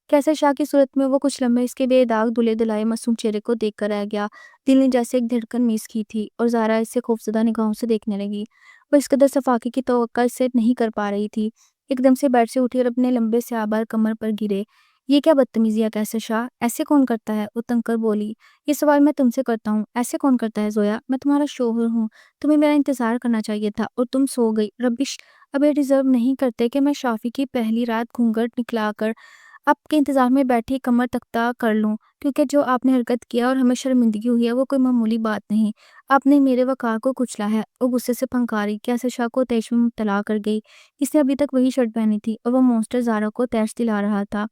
کیسر شاہ کی صورت میں وہ کچھ لمحے اس کے بے داغ دھلے دھلائے معصوم چہرے کو دیکھ کر رہ گیا۔ دل نے جیسے ایک دھڑکن میز کی تھی، اور زارا اسے خوفزدہ نگاہوں سے دیکھنے لگی۔ وہ اس قدر صفاقی کی توقع اس سے نہیں کر پا رہی تھی۔ ایک دم سے بیڈ سے اٹھی اور اپنے لمبے سیاہ بال کمر پر گرے۔ یہ کیا بدتمیزی ہے کیسر شاہ؟ ایسے کون کرتا ہے؟ وہ تنگ کر بولی۔ یہ سوال میں تم سے کرتا ہوں، ایسے کون کرتا ہے زویا؟ میں تمہارا شوہر ہوں، تمہیں میرا انتظار کرنا چاہیے تھا، اور تم سو گئی۔ ربش! اب یہ ڈیزرو نہیں کرتے کہ میں شافی کی پہلی رات گھونگھٹ نکلا کر آپ کے انتظار میں بیٹھی کمر تختہ کر لوں، کیونکہ جو آپ نے حرکت کیا اور ہمیں شرمندگی ہوئی ہے وہ کوئی معمولی بات نہیں۔ آپ نے میرے وقار کو کچلا ہے۔ وہ غصے سے پھنکاری کیسر شاہ کو تیش میں مبتلا کر گئی۔ اس نے ابھی تک وہی شرٹ پہنی تھی اور وہ مونسٹر زارا کو تیش دلا رہا تھا۔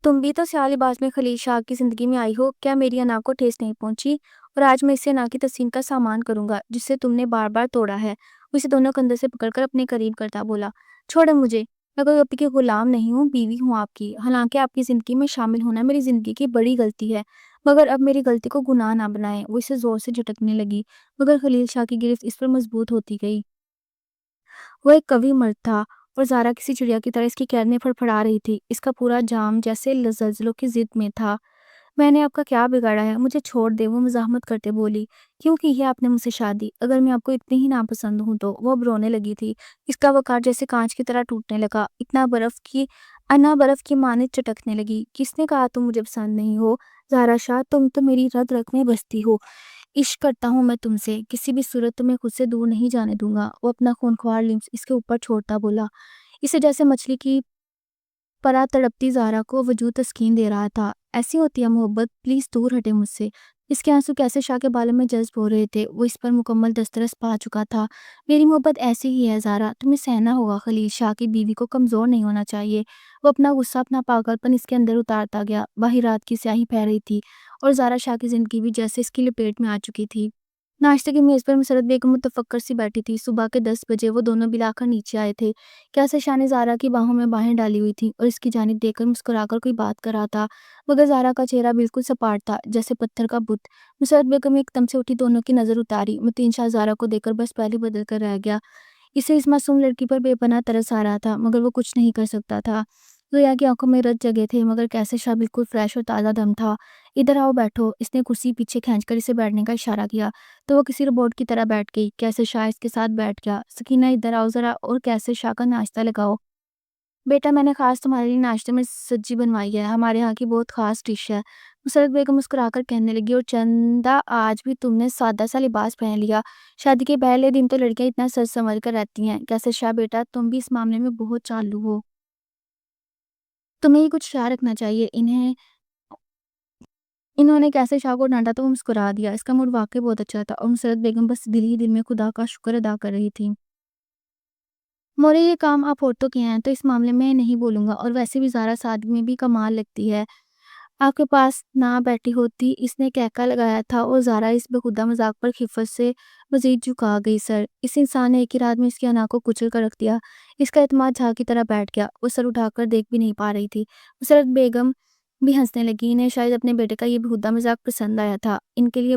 تم بھی تو سیاہ لباس میں خلیل شاہ کی زندگی میں آئی ہو، کیا میری انا کو ٹھیس نہیں پہنچی؟ اور آج میں اسے انا کی تسکین کا سامان کروں گا جسے تم نے بار بار توڑا ہے۔ وہ اسے دونوں کندھے سے پکڑ کر اپنے قریب کرتا بولا، چھوڑے مجھے، میں کوئی آپ کی غلام نہیں ہوں، بیوی ہوں آپ کی۔ حالانکہ آپ کی زندگی میں شامل ہونا میری زندگی کی بڑی غلطی ہے، مگر اب میری غلطی کو گناہ نہ بنائیں۔ وہ اسے زور سے جھٹکنے لگی، مگر خلیل شاہ کی گرفت اس پر مضبوط ہوتی گئی۔ وہ ایک قوی مرد تھا، اور زارا کسی چڑیا کی طرح اس کی قید میں پھڑپڑا رہی تھی۔ اس کا پورا جام جیسے زلزلوں کی ضد میں تھا۔ میں نے آپ کا کیا بگاڑا ہے؟ مجھے چھوڑ دے، وہ مزاحمت کرتے بولی۔ کیوں کی ہے آپ نے مجھ سے شادی؟ اگر میں آپ کو اتنی ہی ناپسند ہوں تو؟ وہ اب رونے لگی تھی، اس کا وقار جیسے کانچ کی طرح ٹوٹنے لگا، انا برف کی مانند چٹکنے لگی۔ کس نے کہا تم مجھے پسند نہیں ہو؟ زارا شاہ، تم تو میری رگ رگ میں بستی ہو۔ عشق کرتا ہوں میں تم سے، کسی بھی صورت تمہیں خود سے دور نہیں جانے دوں گا۔ وہ اپنا خونخوار لمس اس کے اوپر چھوڑتا بولا، اسے جیسے مچھلی کی پرا تڑپتی زارا کو وجود تسکین دے رہا تھا۔ ایسی ہوتی ہے محبت، پلیز دور ہٹے مجھ سے۔ اس کے آنسو کیسر شاہ کے بالوں میں جذب ہو رہے تھے، وہ اس پر مکمل دسترس پا چکا تھا۔ میری محبت ایسی ہی ہے زارا، تمہیں سہنا ہوگا، خلیل شاہ کی بیوی کو کمزور نہیں ہونا چاہیے۔ وہ اپنا غصہ، اپنا پاگل پن اس کے اندر اتارتا گیا۔ باہر رات کی سیاہی پھیل رہی تھی، اور زارا شاہ کی زندگی بھی جیسے اس کی لپیٹ میں آ چکی تھی۔ ناشتے کی میز پر مسرت بیگم متفکر سی بیٹھی تھی۔ صبح کے 10 بجے وہ دونوں بلا کر نیچے آئے تھے۔ کیسر شاہ نے زارا کی باہوں میں باہیں ڈالی ہوئی تھی اور اس کی جانب دیکھ کر مسکرا کر کوئی بات کر رہا تھا، مگر زارا کا چہرہ بالکل سپاٹ تھا، جیسے پتھر کا بت۔ مسرت بیگم ایک دم سے اٹھی، دونوں کی نظر اتاری۔ متین شاہ زارا کو دیکھ کر بس پہلے بدل کر رہ گیا۔ اسے اس معصوم لڑکی پر بے پناہ ترس آ رہا تھا، مگر وہ کچھ نہیں کر سکتا تھا۔ زویا کی آنکھوں میں رت جگے تھے، مگر کیسر شاہ بالکل فریش اور تازہ دم تھا۔ ادھر آؤ بیٹھو، اس نے کرسی پیچھے کھینچ کر اسے بیٹھنے کا اشارہ کیا، تو وہ کسی روبوٹ کی طرح بیٹھ گئی۔ کیسر شاہ اس کے ساتھ بیٹھ گیا۔ سکینہ ادھر آؤ ذرا، اور کیسر شاہ کا ناشتہ لگاؤ۔ بیٹا، میں نے خاص تمہارے لیے ناشتے میں سبزی بنوائی ہے، ہمارے ہاں کی بہت خاص ڈش ہے، مسرت بیگم مسکرا کر کہنے لگی۔ اور چندہ، آج بھی تم نے سادہ سا لباس پہن لیا، شادی کے پہلے دن تو لڑکیاں اتنا سج سنور کر رہتی ہیں۔ کیسر شاہ بیٹا، تم بھی اس معاملے میں بہت چالو ہو، تمہیں ہی کچھ خیال رکھنا چاہیے۔ انہوں نے کیسر شاہ کو ڈانٹا تو وہ مسکرا دیا۔ اس کا موڈ واقعی بہت اچھا تھا، اور مسرت بیگم بس دل ہی دل میں خدا کا شکر ادا کر رہی تھی۔ مورے، یہ کام آپ عورتوں کے ہیں تو اس معاملے میں نہیں بولوں گا، اور ویسے بھی زارا سادگی میں بھی کمال لگتی ہے، آپ کے پاس نہ بیٹھی ہوتی۔ اس نے کہکا لگایا تھا، اور زارا اس بےہودہ مذاق پر خفت سے مزید جھکا گئی سر۔ اس انسان نے ایک ہی رات میں اس کی انا کو کچل کر رکھ دیا۔ اس کا اعتماد جھاگ کی طرح بیٹھ گیا، وہ سر اٹھا کر دیکھ بھی نہیں پا رہی تھی۔ مسرت بیگم بھی ہنسنے لگی، انہیں شاید اپنے بیٹے کا یہ بےہودہ مذاق پسند آیا تھا۔ ان کے لیے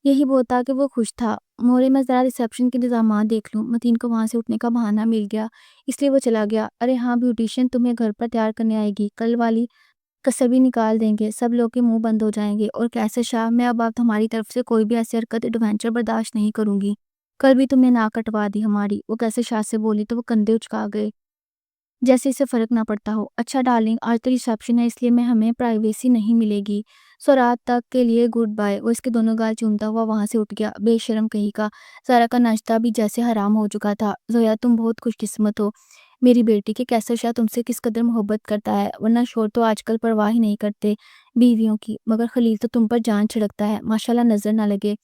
یہی بہت تھا کہ وہ خوش تھا۔ مورے، میں ذرا ریسیپشن کے انتظامات دیکھ لوں۔ متین کو وہاں سے اٹھنے کا بہانہ مل گیا، اس لیے وہ چلا گیا۔ ارے ہاں، بیوٹیشین تمہیں گھر پر تیار کرنے آئے گی، کل والی کسر بھی نکال دیں گے، سب لوگ کے منہ بند ہو جائیں گے۔ اور کیسر شاہ، میں اب ہماری طرف سے کوئی بھی ایسی حرکت ایڈونچر برداشت نہیں کروں گی۔ کل بھی تم نے ناک کٹوا دی ہماری، وہ کیسر شاہ سے بولی تو وہ کندھے اچکا گئے جیسے اسے فرق نہ پڑتا ہو۔ اچھا ڈارلنگ، آج تو ریسیپشن ہے، اس لیے ہمیں پرائیویسی نہیں ملے گی، سو رات تک کے لیے گڈ بائے۔ وہ اس کے دونوں گال چومتا ہوا وہاں سے اٹھ گیا۔ بے شرم کہیں کا، زہرا کا ناشتہ بھی جیسے حرام ہو چکا تھا۔ زویا، تم بہت خوش قسمت ہو میری بیٹی کہ کیسر شاہ تم سے کس قدر محبت کرتا ہے، ورنہ شوہر تو آج کل پرواہ ہی نہیں کرتے بیویوں کی، مگر خلیل تو تم پر جان چھڑکتا ہے، ماشاءاللہ نظر نہ لگے۔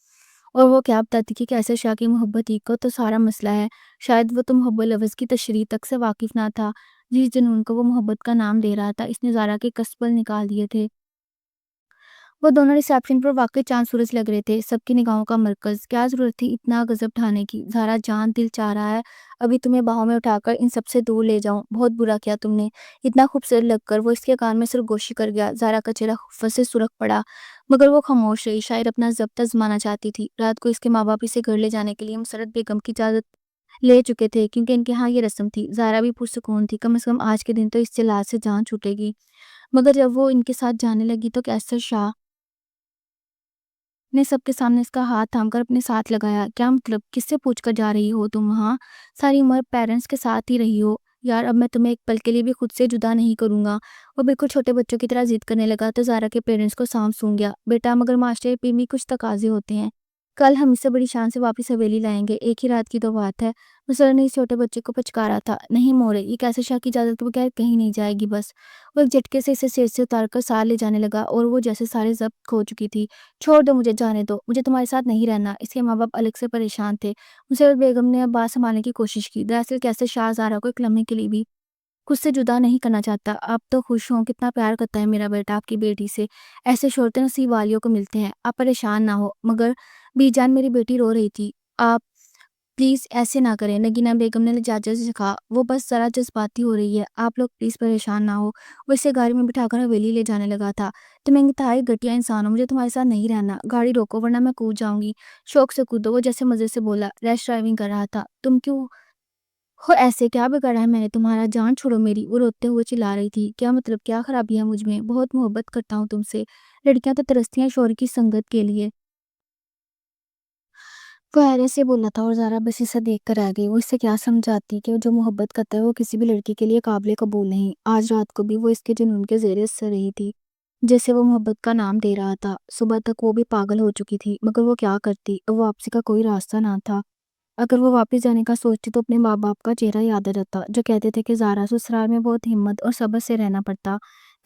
اور وہ کیا بتاتی کہ کیسر شاہ کی محبت ہی کو تو سارا مسئلہ ہے، شاید وہ تو محبت لفظ کی تشریح تک سے واقف نہ تھا۔ جس جنون کو وہ محبت کا نام دے رہا تھا، اس نے زارا کے کسبل نکال دیے تھے۔ وہ دونوں ریسیپشن پر واقعی چاند سورج لگ رہے تھے، سب کی نگاہوں کا مرکز۔ کیا ضرورت تھی اتنا غضب ڈھانے کی؟ زارا جان، دل چاہ رہا ہے ابھی تمہیں باہوں میں اٹھا کر ان سب سے دور لے جاؤں، بہت برا کیا تم نے، اتنا خوبصورت لگ کر۔ وہ اس کے کان میں سرگوشی کر گیا۔ زارا کا چہرہ خفت سے سرخ پڑا، مگر وہ خاموش رہی، شاید اپنا ضبط آزمانا چاہتی تھی۔ رات کو اس کے ماں باپ اسے گھر لے جانے کے لیے مسرت بیگم کی اجازت لے چکے تھے، کیونکہ ان کے ہاں یہ رسم تھی۔ زارا بھی پرسکون تھی، کم از کم آج کے دن تو اس جلاد سے جان چھوٹے گی۔ مگر جب وہ ان کے ساتھ جانے لگی تو کیسر شاہ نے سب کے سامنے اس کا ہاتھ تھام کر اپنے ساتھ لگایا۔ کیا مطلب؟ کس سے پوچھ کر جا رہی ہو تم وہاں؟ ساری عمر پیرنٹس کے ساتھ ہی رہی ہو یار، اب میں تمہیں ایک پل کے لیے بھی خود سے جدا نہیں کروں گا۔ وہ بالکل چھوٹے بچوں کی طرح ضد کرنے لگا تو زارا کے پیرنٹس کو سانپ سونگ گیا۔ بیٹا، مگر معاشرے پہ بھی کچھ تقاضے ہوتے ہیں، کل ہم اسے بڑی شان سے واپس حویلی لائیں گے، ایک ہی رات کی تو بات ہے۔ مسرت نے اس چھوٹے بچے کو پچکارا تھا۔ نہیں مورے، یہ کیسر شاہ کی اجازت کے بغیر کہیں نہیں جائے گی بس۔ وہ ایک جھٹکے سے اسے سیر سے اتار کر ساتھ لے جانے لگا اور وہ جیسے سارے ضبط کھو چکی تھی۔ چھوڑ دو مجھے، جانے دو، مجھے تمہارے ساتھ نہیں رہنا۔ اس کے ماں باپ الگ سے پریشان تھے۔ مسرت بیگم نے اب بات سنبھالنے کی کوشش کی۔ دراصل کیسر شاہ زارا کو ایک لمحے کے لیے بھی خود سے جدا نہیں کرنا چاہتا۔ آپ تو خوش ہوں، کتنا پیار کرتا ہے میرا بیٹا آپ کی بیٹی سے، ایسے شوہر نصیب والیوں کو ملتے ہیں۔ آپ پریشان نہ ہو۔ مگر بی جان، میری بیٹی رو رہی تھی، آپ پلیز ایسے نہ کریں، نگینہ بیگم نے لجاجت سے کہا۔ وہ بس ذرا جذباتی ہو رہی ہے، آپ لوگ پلیز پریشان نہ ہو۔ وہ اسے گاڑی میں بٹھا کر حویلی لے جانے لگا تھا۔ تم انتہائی گھٹیا انسان ہو، مجھے تمہارے ساتھ نہیں رہنا، گاڑی روکو ورنہ میں کود جاؤں گی۔ شوق سے کودو، وہ جیسے مزے سے بولا، ریش ڈرائیونگ کر رہا تھا۔ تم کیوں ہو ایسے؟ کیا بگاڑا ہے میں نے تمہارا؟ جان چھوڑو میری، وہ روتے ہوئے چلا رہی تھی۔ کیا مطلب؟ کیا خرابی ہے مجھ میں؟ بہت محبت کرتا ہوں تم سے، لڑکیاں تو ترستی ہیں شوہر کی سنگت کے لیے۔ وہ حیرت سے بولا تھا اور زارا بس اسے دیکھ کر رہ گئی۔ وہ اس سے کیا سمجھاتی کہ جو محبت کرتا ہے وہ کسی بھی لڑکی کے لیے قابل قبول نہیں۔ آج رات کو بھی وہ اس کے جنون کے زیر اثر رہی تھی، جیسے وہ محبت کا نام دے رہا تھا۔ صبح تک وہ بھی پاگل ہو چکی تھی، مگر وہ کیا کرتی، وہ واپسی کا کوئی راستہ نہ تھا۔ اگر وہ واپس جانے کا سوچتی تو اپنے ماں باپ کا چہرہ یاد آ جاتا جو کہتے تھے کہ زارا، سسرال میں بہت ہمت اور صبر سے رہنا پڑتا،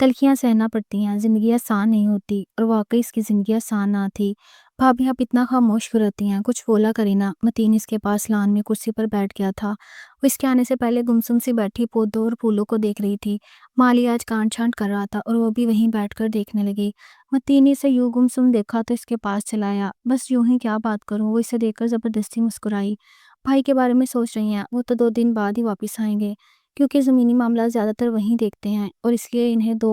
تلخیاں سہنا پڑتی ہیں، زندگی آسان نہیں ہوتی۔ اور واقعی اس کی زندگی آسان نہ تھی۔ بھابھی آپ اتنا خاموش کیوں رہتی ہیں؟ کچھ بولا کریں نا۔ متین اس کے پاس لان میں کرسی پر بیٹھ گیا تھا۔ وہ اس کے آنے سے پہلے گمسم سی بیٹھی پودوں اور پھولوں کو دیکھ رہی تھی۔ مالی آج کانٹ چھانٹ کر رہا تھا اور وہ بھی وہیں بیٹھ کر دیکھنے لگی۔ متین نے اسے یوں گمسم دیکھا تو اس کے پاس چلا آیا۔ بس یوں ہی کیا بات کروں؟ وہ اسے دیکھ کر زبردستی مسکرائی۔ بھائی کے بارے میں سوچ رہی ہیں؟ وہ تو 2 دن بعد ہی واپس آئیں گے، کیونکہ زمینی معاملات زیادہ تر وہیں دیکھتے ہیں، اور اس لیے انہیں 2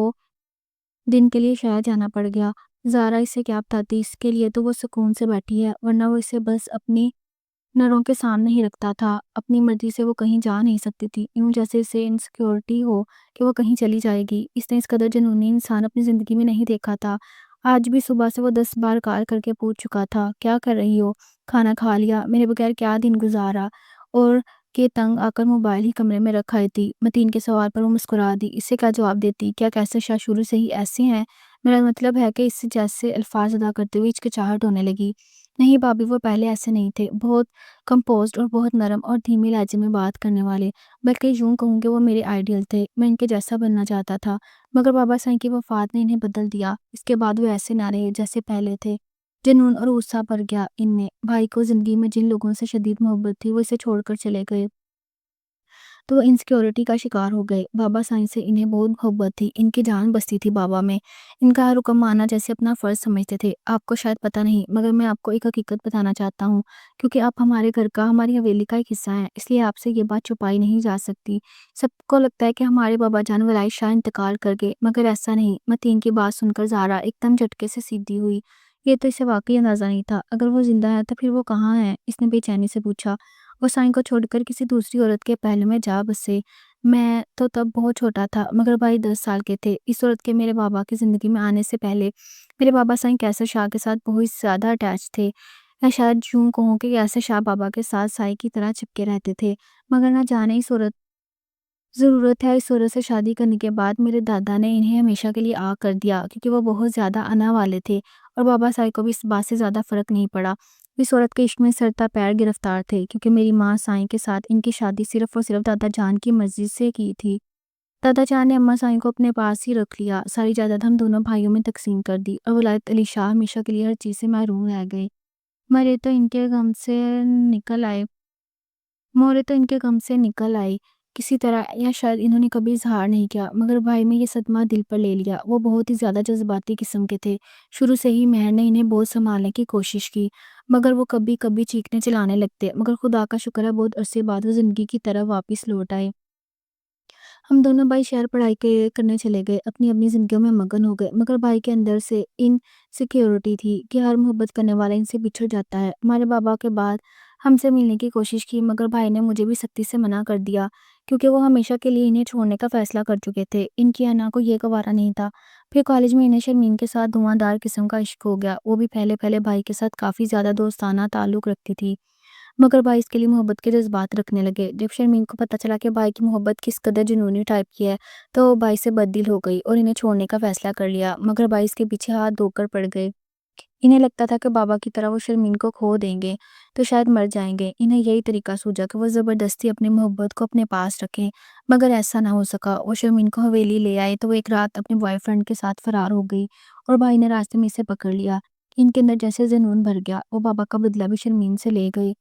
دن کے لیے شہر جانا پڑ گیا۔ زارا اسے کیا بتاتی، اس کے لیے تو وہ سکون سے بیٹھی ہے، ورنہ وہ اسے بس اپنی نروں کے سامنے ہی رکھتا تھا۔ اپنی مرضی سے وہ کہیں جا نہیں سکتی تھی، یوں جیسے اسے انسیکیورٹی ہو کہ وہ کہیں چلی جائے گی۔ اس نے اس قدر جنونی انسان اپنی زندگی میں نہیں دیکھا تھا۔ آج بھی صبح سے وہ 10 بار کال کر کے پوچھ چکا تھا، کیا کر رہی ہو، کھانا کھا لیا، میرے بغیر کیا دن گزارا، اور کہ تنگ آ کر موبائل ہی کمرے میں رکھ آئی تھی۔ متین کے سوال پر وہ مسکرا دی۔ اس سے کیا جواب دیتی؟ کیا کیسر شاہ شروع سے ہی ایسے ہیں؟ میرا مطلب ہے کہ اس سے جیسے الفاظ ادا کرتے ہوئے ہچکچاہٹ ہونے لگی۔ نہیں بھابھی، وہ پہلے ایسے نہیں تھے، بہت کمپوزڈ اور بہت نرم اور دھیمی لہجے میں بات کرنے والے، بلکہ یوں کہوں کہ وہ میرے آئیڈیل تھے، میں ان کے جیسا بننا چاہتا تھا، مگر بابا سائیں کی وفات نے انہیں بدل دیا۔ اس کے بعد وہ ایسے نہ رہے جیسے پہلے تھے۔ جنون اور غصہ بھر گیا ان میں۔ بھائی کو زندگی میں جن لوگوں سے شدید محبت تھی وہ اسے چھوڑ کر چلے گئے تو وہ انسیکیورٹی کا شکار ہو گئے۔ بابا سائیں سے انہیں بہت محبت تھی، ان کی جان بستی تھی بابا میں، ان کا ہر حکم ماننا جیسے اپنا فرض سمجھتے تھے۔ آپ کو شاید پتہ نہیں، مگر میں آپ کو ایک حقیقت بتانا چاہتا ہوں، کیونکہ آپ ہمارے گھر کا، ہماری حویلی کا ایک حصہ ہیں، اس لیے آپ سے یہ بات چھپائی نہیں جا سکتی۔ سب کو لگتا ہے کہ ہمارے بابا جان ولائی شاہ انتقال کر گئے، مگر ایسا نہیں۔ متین کی بات سن کر زارا ایک دم جھٹکے سے سیدھی ہوئی۔ یہ تو اسے واقعی اندازہ نہیں تھا۔ اگر وہ زندہ ہے تو پھر وہ کہاں ہے؟ اس نے بے چینی سے پوچھا۔ وہ سائیں کو چھوڑ کر کسی دوسری عورت کے پہلو میں جا بسے۔ میں تو تب بہت چھوٹا تھا مگر بھائی 10 سال کے تھے۔ اس صورت کے میرے بابا کی زندگی میں آنے سے پہلے میرے بابا سائیں کیسر شاہ کے ساتھ بہت زیادہ اٹیچ تھے۔ یا شاید یوں کہوں کہ کیسر شاہ بابا کے ساتھ سائے کی طرح چپکے رہتے تھے۔ مگر نہ جانے ضرورت ہے، اس صورت سے شادی کرنے کے بعد میرے دادا نے انہیں ہمیشہ کے لیے آگ کر دیا، کیونکہ وہ بہت زیادہ انا والے تھے اور بابا سائیں کو بھی اس بات سے زیادہ فرق نہیں پڑا۔ اس عورت کے عشق میں سر تا پیر گرفتار تھے، کیونکہ میری ماں سائیں کے ساتھ ان کی شادی صرف اور صرف دادا جان کی مرضی سے کی تھی۔ دادا جان نے اماں سائیں کو اپنے پاس ہی رکھ لیا، ساری جائیداد ہم دونوں بھائیوں میں تقسیم کر دی اور ولایت علی شاہ ہمیشہ کے لیے ہر چیز سے محروم رہ گئے۔ مرے تو ان کے غم سے نکل آئے مورے تو ان کے غم سے نکل آئی کسی طرح، یا شاید انہوں نے کبھی اظہار نہیں کیا، مگر بھائی میں یہ صدمہ دل پر لے لیا۔ وہ بہت ہی زیادہ جذباتی قسم کے تھے۔ شروع سے ہی مہر نے انہیں بہت سنبھالنے کی کوشش کی، مگر وہ کبھی کبھی چیخنے چلانے لگتے، مگر خدا کا شکر ہے بہت عرصے بعد وہ زندگی کی طرف واپس لوٹ آئے۔ ہم دونوں بھائی شہر پڑھائی کرنے چلے گئے، اپنی اپنی زندگیوں میں مگن ہو گئے، مگر بھائی کے اندر سے ان سیکیورٹی تھی کہ ہر محبت کرنے والا ان سے بچھڑ جاتا ہے۔ ہمارے بابا کے بعد ہم سے ملنے کی کوشش کی، مگر بھائی نے مجھے بھی سختی سے منع کر دیا، کیونکہ وہ ہمیشہ کے لیے انہیں چھوڑنے کا فیصلہ کر چکے تھے۔ ان کی انا کو یہ گوارا نہیں تھا۔ پھر کالج میں انہیں شرمین کے ساتھ دھواں دھار قسم کا عشق ہو گیا۔ وہ بھی پہلے پہلے بھائی کے ساتھ کافی زیادہ دوستانہ تعلق رکھتی تھی، مگر بھائی اس کے لیے محبت کے جذبات رکھنے لگے۔ جب شرمین کو پتہ چلا کہ بھائی کی محبت کس قدر جنونی ٹائپ کی ہے، تو وہ بھائی سے بددل ہو گئی اور انہیں چھوڑنے کا فیصلہ کر لیا، مگر بھائی اس کے پیچھے ہاتھ دھو کر پڑ گئے۔ انہیں لگتا تھا کہ بابا کی طرح وہ شرمین کو کھو دیں گے تو شاید مر جائیں گے۔ انہیں یہی طریقہ سوچا کہ وہ زبردستی اپنی محبت کو اپنے پاس رکھیں، مگر ایسا نہ ہو سکا۔ وہ شرمین کو حویلی لے آئے تو وہ ایک رات اپنے بوائے فرینڈ کے ساتھ فرار ہو گئی اور بھائی نے راستے میں اسے پکڑ لیا۔ ان کے اندر جیسے جنون بھر گیا، وہ بابا کا بدلہ بھی شرمین سے لے گئے۔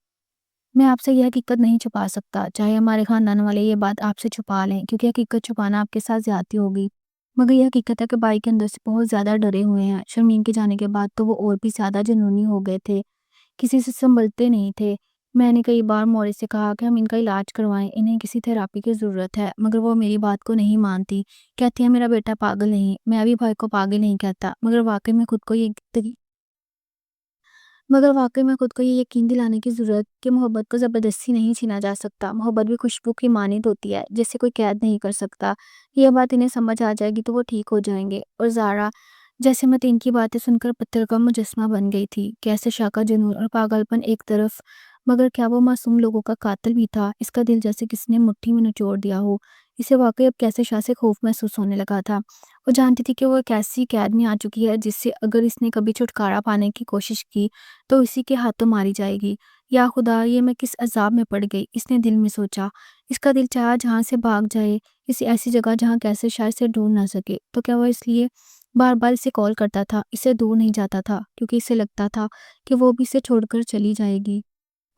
میں آپ سے یہ حقیقت نہیں چھپا سکتا، چاہے ہمارے خاندان والے یہ بات آپ سے چھپا لیں، کیونکہ حقیقت چھپانا آپ کے ساتھ زیادتی ہوگی، مگر یہ حقیقت ہے کہ بھائی کے اندر سے بہت زیادہ ڈرے ہوئے ہیں۔ شرمین کے جانے کے بعد تو وہ اور بھی زیادہ جنونی ہو گئے تھے، کسی سے سنبھلتے نہیں تھے۔ میں نے کئی بار مورے سے کہا کہ ہم ان کا علاج کروائیں، انہیں کسی تھراپی کی ضرورت ہے، مگر وہ میری بات کو نہیں مانتی، کہتی ہے میرا بیٹا پاگل نہیں۔ میں بھی بھائی کو پاگل نہیں کہتا، مگر واقعی میں خود کو یہ یقین دلانے کی ضرورت کہ محبت کو زبردستی نہیں چھینا جا سکتا۔ محبت بھی خوشبو کی مانند ہوتی ہے جسے کوئی قید نہیں کر سکتا۔ یہ بات انہیں سمجھ آ جائے گی تو وہ ٹھیک ہو جائیں گے۔ اور زارا جیسے متین کی باتیں سن کر پتھر کا مجسمہ بن گئی تھی۔ کیسے شاہ کا جنون اور پاگل پن ایک طرف، مگر کیا وہ معصوم لوگوں کا قاتل بھی تھا؟ اس کا دل جیسے کسی نے مٹھی میں نچوڑ دیا ہو۔ اسے واقعی اب کیسے شاہ سے خوف محسوس ہونے لگا تھا۔ وہ جانتی تھی کہ وہ ایک ایسی قید میں آ چکی ہے جس سے اگر اس نے کبھی چھٹکارا پانے کی کوشش کی تو اسی کے ہاتھوں ماری جائے گی۔ یا خدا، یہ میں کس عذاب میں پڑ گئی، اس نے دل میں سوچا۔ اس کا دل چاہا جہاں سے بھاگ جائے، کسی ایسی جگہ جہاں کیسے شاہ اسے ڈھونڈ نہ سکے۔ تو کیا وہ اس لیے بار بار اسے کال کرتا تھا، اسے دور نہیں جاتا تھا، کیونکہ اسے لگتا تھا کہ وہ بھی اسے چھوڑ کر چلی جائے گی۔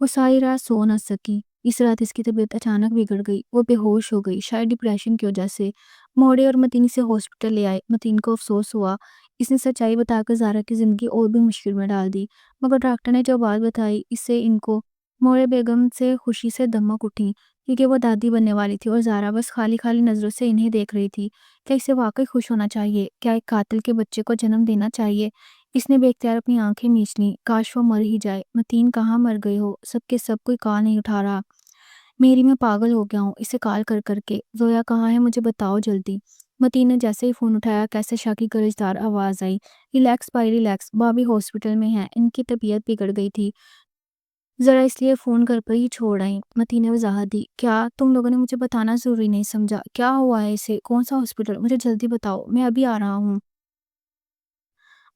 وہ ساری رات سو نہ سکی۔ اس رات اس کی طبیعت اچانک بگڑ گئی، وہ بے ہوش ہو گئی، شاید ڈپریشن کی وجہ سے۔ موڑے اور متین اسے ہاسپٹل لے آئے۔ متین کو افسوس ہوا، اس نے سچائی بتا کر زارا کی زندگی اور بھی مشکل میں ڈال دی، مگر ڈاکٹر نے جو بات بتائی اس سے ان کو موڑے بیگم سے خوشی سے دمک اٹھی، کیونکہ وہ دادی بننے والی تھی اور زارا بس خالی خالی نظروں سے انہیں دیکھ رہی تھی۔ کیا اسے واقعی خوش ہونا چاہیے؟ کیا ایک قاتل کے بچے کو جنم دینا چاہیے؟ اس نے بے اختیار اپنی آنکھیں میچ لیں، کاش وہ مر ہی جائے۔ متین کہاں مر گئے ہو؟ سب کے سب کوئی کال نہیں اٹھا رہا۔ میری میں پاگل ہو گیا ہوں اسے کال کر کر کے۔ زویا کہاں ہے؟ مجھے بتاؤ جلدی۔ متین نے جیسے ہی فون اٹھایا کیسے شاہ کی گرجدار آواز آئی، ریلیکس بھائی ریلیکس، بابی ہاسپٹل میں ہیں، ان کی طبیعت بگڑ گئی تھی، ذرا اس لیے فون گھر پر ہی چھوڑ آئیں۔ متین نے وضاحت دی۔ کیا تم لوگوں نے مجھے بتانا ضروری نہیں سمجھا؟ کیا ہوا ہے اسے؟ کون سا ہاسپٹل؟ مجھے جلدی بتاؤ، میں ابھی آ رہا ہوں۔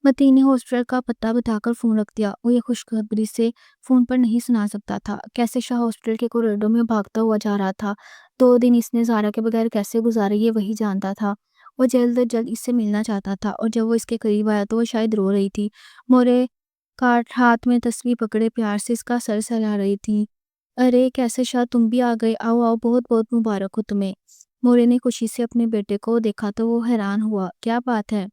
متین نے ہاسپٹل کا پتہ بتا کر فون رکھ دیا۔ وہ یہ خوشخبری سے فون پر نہیں سنا سکتا تھا۔ کیسے شاہ ہاسپٹل کے کوریڈور میں بھاگتا ہوا جا رہا تھا۔ 2 دن اس نے زارا کے بغیر کیسے گزارے یہ وہی جانتا تھا۔ وہ جلد از جلد اس سے ملنا چاہتا تھا، اور جب وہ اس کے قریب آیا تو وہ شاید رو رہی تھی۔ مورے کاٹ ہاتھ میں تسبیح پکڑے پیار سے اس کا سر سہلا رہی تھی۔ ارے کیسے شاہ، تم بھی آ گئے، آؤ آؤ، بہت بہت مبارک ہو تمہیں۔ مورے نے خوشی سے اپنے بیٹے کو دیکھا تو وہ حیران ہوا۔ کیا بات ہے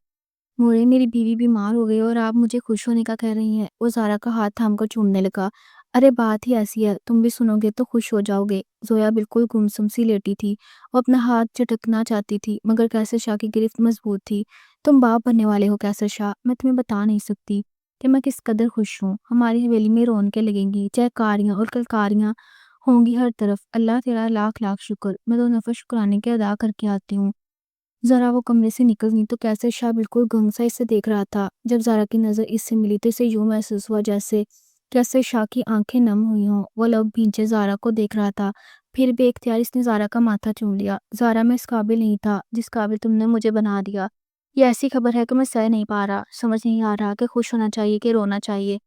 مورے، میری بیوی بیمار ہو گئی اور آپ مجھے خوش ہونے کا کہہ رہی ہیں؟ وہ زارا کا ہاتھ تھام کر چومنے لگا۔ ارے بات ہی ایسی ہے، تم بھی سنو گے تو خوش ہو جاؤ گے۔ زویا بالکل گمسم سی لیٹی تھی، وہ اپنا ہاتھ چٹکنا چاہتی تھی، مگر کیسر شاہ کی گرفت مضبوط تھی۔ تم باپ بننے والے ہو کیسر شاہ، میں تمہیں بتا نہیں سکتی کہ میں کس قدر خوش ہوں۔ ہماری حویلی میں رونقیں لگیں گی، چہکاریاں اور کلکاریاں ہوں گی ہر طرف۔ اللہ تیرا لاکھ لاکھ شکر، میں 2 نفر شکرانے کے ادا کر کے آتی ہوں۔ زارا وہ کمرے سے نکل گئی تو کیسر شاہ بالکل گنگ سا اسے دیکھ رہا تھا۔ جب زارا کی نظر اس سے ملی تو اسے یوں محسوس ہوا جیسے کیسر شاہ کی آنکھیں نم ہوئی ہوں۔ وہ لب بھینچے زارا کو دیکھ رہا تھا، پھر بے اختیار اس نے زارا کا ماتھا چوم لیا۔ زارا، میں اس قابل نہیں تھا جس قابل تم نے مجھے بنا دیا۔ یہ ایسی خبر ہے کہ میں سہ نہیں پا رہا، سمجھ نہیں آ رہا کہ خوش ہونا چاہیے کہ رونا چاہیے۔